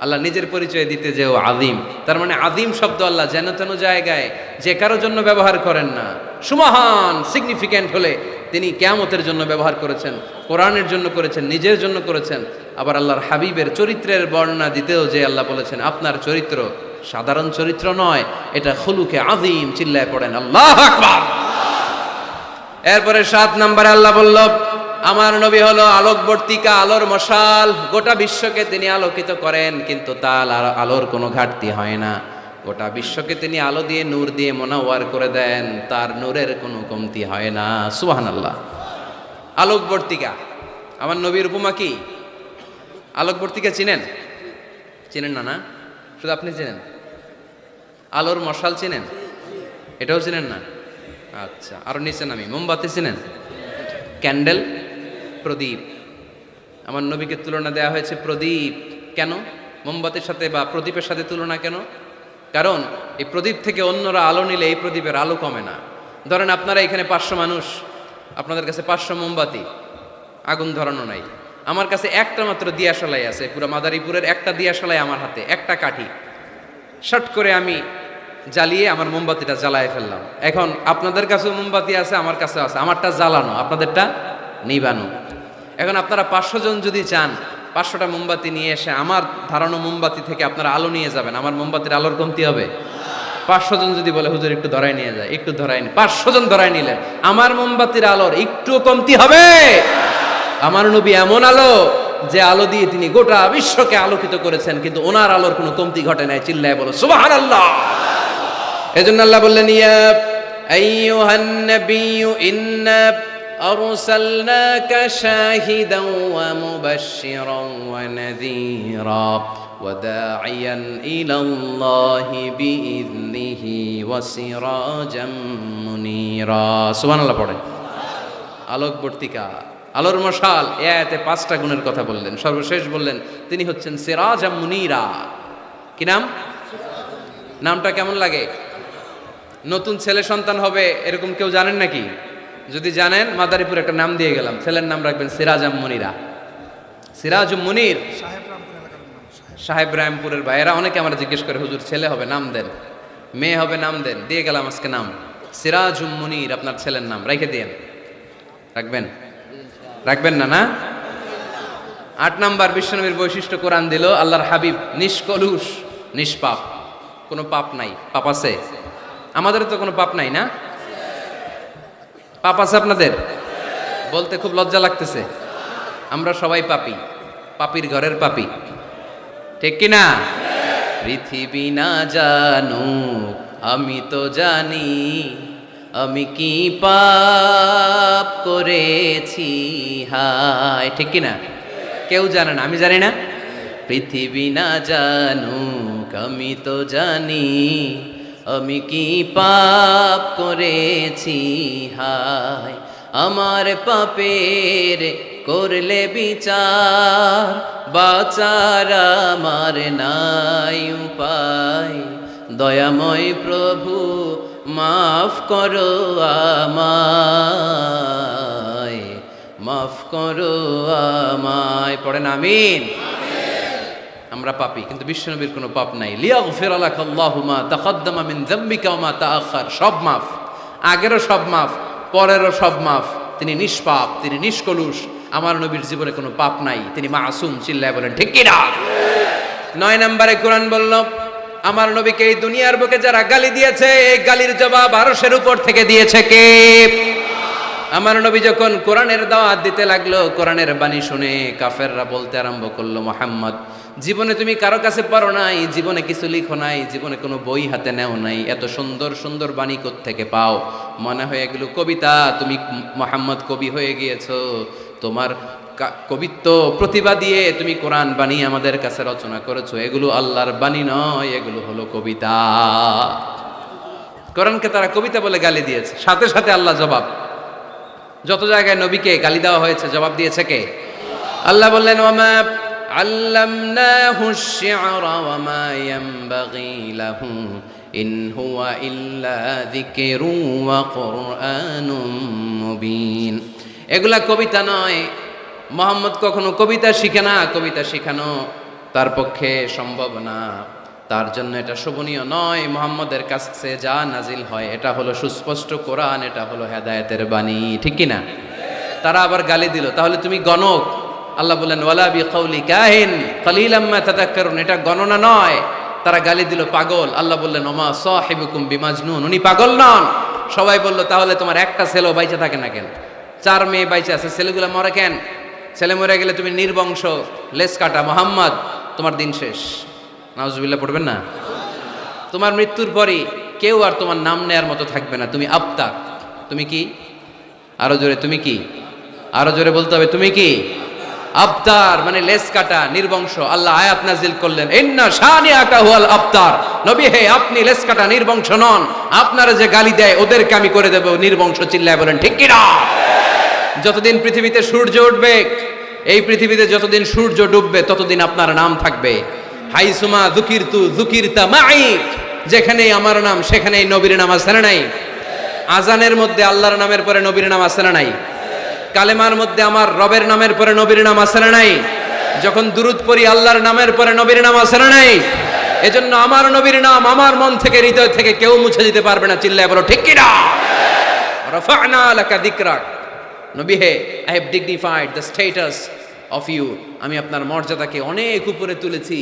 আল্লাহ নিজের পরিচয় দিতে যেও আযীম। তার মানে আযীম শব্দ আল্লাহ যেন তেন জায়গায় যে কারোর জন্য ব্যবহার করেন না। সুমহান সিগনিফিক্যান্ট হলে তিনি কিয়ামতের জন্য ব্যবহার করেছেন, কোরআনের জন্য করেছেন, নিজের জন্য করেছেন। আবার আল্লাহর হাবিবের চরিত্রের বর্ণনা দিতেও যে আল্লাহ বলেছেন আপনার চরিত্র সাধারণ চরিত্র নয়, এটা খুলুকে আযীম। চিল্লায় পড়েন আল্লাহু আকবার। এরপরে 7 নম্বরে আল্লাহ বলল আমার নবী হলো আলোকবর্তিকা, আলোর মশাল। গোটা বিশ্বকে তিনি আলোকিত করেন, কিন্তু তার আলোর কোনো ঘাটতি হয় না। গোটা বিশ্বকে তিনি আলো দিয়ে নূর দিয়ে মোনাওয়ার করে দেন, তার নূরের কোনো কমতি হয় না। সুবহানাল্লাহ। আলোকবর্তিকা। আমার নবীর উপমা কি? আলোকবর্তিকা চিনেন? চিনেন না? না, শুধু আপনি চিনেন। আলোর মশাল চিনেন? এটাও চিনেন না? আচ্ছা, আরো নিচে নামি। মোমবাতি চিনেন? ক্যান্ডেল, প্রদীপ। আমার নবীকে তুলনা দেওয়া হয়েছে প্রদীপ। কেন মোমবাতির সাথে বা প্রদীপের সাথে তুলনা কেন? কারণ এই প্রদীপ থেকে অন্যরা আলো নিলে এই প্রদীপের আলো কমে না। ধরেন আপনারা এখানে 500 মানুষ, আপনাদের কাছে 500 মোমবাতি, আগুন ধরানো নাই। আমার কাছে একটা মাত্র দিয়াশালাই আছে, পুরো মাদারীপুরের একটা দিয়াশালাই আমার হাতে, একটা কাঠি। শর্ট করে আমি জ্বালিয়ে আমার মোমবাতিটা জ্বালায় ফেললাম। এখন আপনাদের কাছেও মোমবাতি আছে, আমার কাছেও আছে, আমারটা জ্বালানো, আপনাদেরটা নিবানো। এখন আপনারা 500 জন যদি চান 500টা মোমবাতি নিয়ে এসে আমার ধারানো মোমবাতি থেকে আপনারা আলো নিয়ে যাবেন, আমার মোমবাতির আলোর কমতি হবে? 500 জন যদি বলে হুজুর একটু ধরাই নিয়ে যায়, একটু ধরাই নি, 500 জন ধরাই নিলেন, আমার মোমবাতির আলোর একটু কমতি হবে? আমার নবী এমন আলো যে আলো দিয়ে তিনি গোটা বিশ্বকে আলোকিত করেছেন, কিন্তু ওনার আলোর কোনো কমতি ঘটে নাই। চিল্লায় বলো সুবহানাল্লাহ। এজন্য আল্লাহ বললেন, ইয়া আইয়ুহান নাবিয়্যু ইন্না আরসালনাকা শাহিদান ওয়া মুবাশশিরান ওয়া নাযীরা ওয়া দাঈয়ান ইলাল্লাহি বিইذনিহি ওয়া সিরাজাম মুনীরা। সুবহানাল্লাহ পড়েন। আলোকবর্তিকা, আলোর মশাল। এ আয়াতে 5টা গুণের কথা বললেন, সর্বশেষ বললেন তিনি হচ্ছেন সিরাজাম মুনীরা। কি নাম? নামটা কেমন লাগে? নতুন ছেলে সন্তান হবে এরকম কেউ জানেন নাকি? যদি জানেন মাদারীপুর একটা নাম দিয়ে গেলাম, ছেলের নাম রাখবেন সিরাজাম মুনীরা। সিরাজুম মুনীর। সাহেব রামপুরের ভাইয়েরা অনেকে আমরা জিজ্ঞেস করে হুজুর ছেলে হবে নাম দেন, মেয়ে হবে নাম দেন, দিয়ে গেলাম আজকে নাম সিরাজুম মুনীর। আপনার ছেলের নাম রেখে দিয়েন। রাখবেন? রাখবেন না? না। 8 নাম্বার বিশ্বনবীর বৈশিষ্ট্য কোরআন দিল, আল্লাহর হাবিব নিষ্কলুষ, নিষ্পাপ, কোনো পাপ নাই। পাপ আছে? আমাদের তো কোনো পাপ নাই না? পাপ আছে আপনাদের? বলতে খুব লজ্জা লাগতেছে। আমরা সবাই পাপী, পাপীর ঘরের পাপী, ঠিক কি না? পৃথিবী না জানুক আমি তো জানি, আমি কি পাপ করেছি হায়, ঠিক কি না? কেউ জানে না, আমি জানি না। পৃথিবী না জানুক আমি তো জানি, আমি কি পাপ করেছি হায়। আমার পাপের করলে বিচার, বাঁচার আমার নাই উপায়। দয়াময় প্রভু মাফ করো আমায়, মাফ করো আমায়। পড়েন আমিন। আমরা পাপী, কিন্তু বিশ্বনবীর কোনো পাপ নাই। লিয়াগফির লাকাল্লাহু মা তাকদ্দামা মিন যামবিকা ওয়া মা তাআখার। সব মাফ, আগেরও সব মাফ, পরেরও সব মাফ। তিনি নিষ্পাপ, তিনি নিষ্কলুষ। আমার নবীর জীবনে কোনো পাপ নাই, তিনি মাসুম। চিল্লায় বলেন ঠিক কি না? 9 নম্বরে কোরআন বলল, আমার নবীকে এই দুনিয়ার বুকে যারা গালি দিয়েছে, এই গালির জবাব আরশের উপর থেকে দিয়েছে কে? আমার নবী যখন কোরআনের দাওয়াত দিতে লাগলো, কোরআনের বাণী শুনে কাফেররা বলতে আরম্ভ করলো, মুহাম্মদ জীবনে তুমি কারো কাছে পড়ো নাই, জীবনে কিছু লিখো নাই, জীবনে কোনো বই হাতে নেও নাই, এত সুন্দর সুন্দর বাণী কোত্থেকে পাও? মনে হয় এগুলো কবিতা, তুমি মুহাম্মদ কবি হয়ে গিয়েছো, তোমার কবিত্ব প্রতিভা দিয়ে তুমি কোরআন বাণী আমাদের কাছে রচনা করেছো, এগুলো আল্লাহর বাণী নয়, এগুলো হলো কবিতা। কোরআনকে তারা কবিতা বলে গালি দিয়েছে। সাথে সাথে আল্লাহ জবাব, যত জায়গায় নবীকে গালি দেওয়া হয়েছে জবাব দিয়েছে কে? আল্লাহ বললেন, ওয়ামা আল্লামনাহু আশ-শি'রা ওয়ামা ইয়ানবাগী লাহু ইন হুয়া ইল্লা যিকরুন ওয়া কুরআনুম মুবিন। এগুলা কবিতা নয়, মুহাম্মদ কখনো কবিতা শিখে না, কবিতা শেখানো তার পক্ষে সম্ভব না, তার জন্য এটা শোভনীয় নয়। মুহাম্মদের কাছে যা নাজিল হয় এটা হলো সুস্পষ্ট কোরআন, এটা হলো হেদায়েতের বাণী, ঠিক কি না? তারা আবার গালি দিল, তাহলে তুমি গণক। আল্লাহ বললেন, ওয়ালা বিকাউলি কাহিন কালিলাম মা তাযাক্কারুন, এটা গণনা নয়। তারা গালি দিল পাগল। আল্লাহ বললেন, ওমা সাহিবুকুম বিমাজনুন, উনি পাগল নন। সবাই বলল, তাহলে তোমার একটা ছেলেও বাইচা থাকে না কেন? 4 মেয়ে বাইচা আছে, ছেলেগুলো মরে কেন? ছেলে মরে গেলে তুমি নির্বংশ, লেস কাটা। মুহাম্মদ তোমার দিন শেষ। নাউজুবিল্লাহ পড়বেন না? তোমার মৃত্যুর পরই কেউ আর তোমার নাম নেয়ার মতো থাকবে না। তুমি আবতার। তুমি কি? আরো জোরে, তুমি কি? আরো জোরে বলতে হবে, তুমি কি? আবতার মানে লেস কাটা, নির্বংশ। আল্লাহ আয়াত নাজিল করলেন, ইন্না শানিআকা হুয়াল আবতার। নবী হে, আপনি লেস কাটা, নির্বংশ নন। আপনারা যে গালি দেয় ওদেরকে আমি করে দেব নির্বংশ। চিল্লায় বলেন ঠিক কি না? যতদিন পৃথিবীতে সূর্য উঠবে, এই পৃথিবীতে যতদিন সূর্য ডুববে ততদিন আপনার নাম থাকবে। হাইসুমা যুকিরতু যুকিরতা মাই, যেখানেই আমার নাম সেখানেই নবীর নাম আছে না নাই? আজানের মধ্যে আল্লাহর নামের পরে নবীর নাম আছে না নাই? কালেমার মধ্যে আমার রবের নামের পরে নবীর নাম আছে না নাই? যখন দুরূদ পড়ি আল্লাহর নামের পরে নবীর নাম আছে না নাই? এজন্য আমার নবীর নাম আমার মন থেকে, হৃদয় থেকে কেউ মুছে দিতে পারবে না। চিল্লায় বলো ঠিক কিনা? রাফা'না লাকা যিকরাক, নবী হে, I have dignified the status of you, আমি আপনার মর্যাদাকে অনেক উপরে তুলেছি,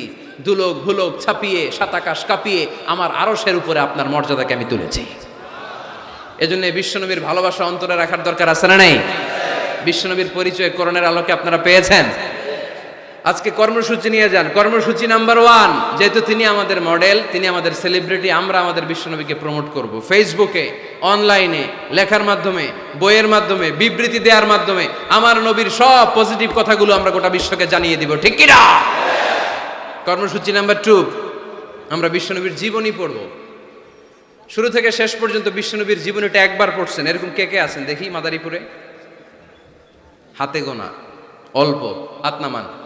দুলোক ভুলোক ছাপিয়ে, সাতাকাশ কাঁপিয়ে আমার আরশের উপরে আপনার মর্যাদাকে আমি তুলেছি। এজন্য বিশ্বনবীর ভালোবাসা অন্তরে রাখার দরকার আছে না নাই? বিশ্বনবীর পরিচয় কোরআনের আলোকে আপনারা পেয়েছেন। আজকে কর্মসূচি নিয়ে যান। কর্মসূচি নাম্বার 1, যেহেতু তিনি আমাদের মডেল, তিনি আমাদের সেলিব্রিটি, আমরা আমাদের বিশ্বনবীকে প্রমোট করব ফেসবুকে, অনলাইনে, লেখার মাধ্যমে, বইয়ের মাধ্যমে, বিবৃতি দেওয়ার মাধ্যমে আমার নবীর সব পজিটিভ কথাগুলো আমরা গোটা বিশ্বকে জানিয়ে দিব, ঠিক কি না? কর্মসূচি নাম্বার 2, আমরা বিশ্বনবীর জীবনী পড়ব। শুরু থেকে শেষ পর্যন্ত বিশ্বনবীর জীবনীটা একবার পড়ছেন এরকম কে কে আছেন দেখি মাদারীপুরে? হাতে গোনা, অল্প, হাত নামান।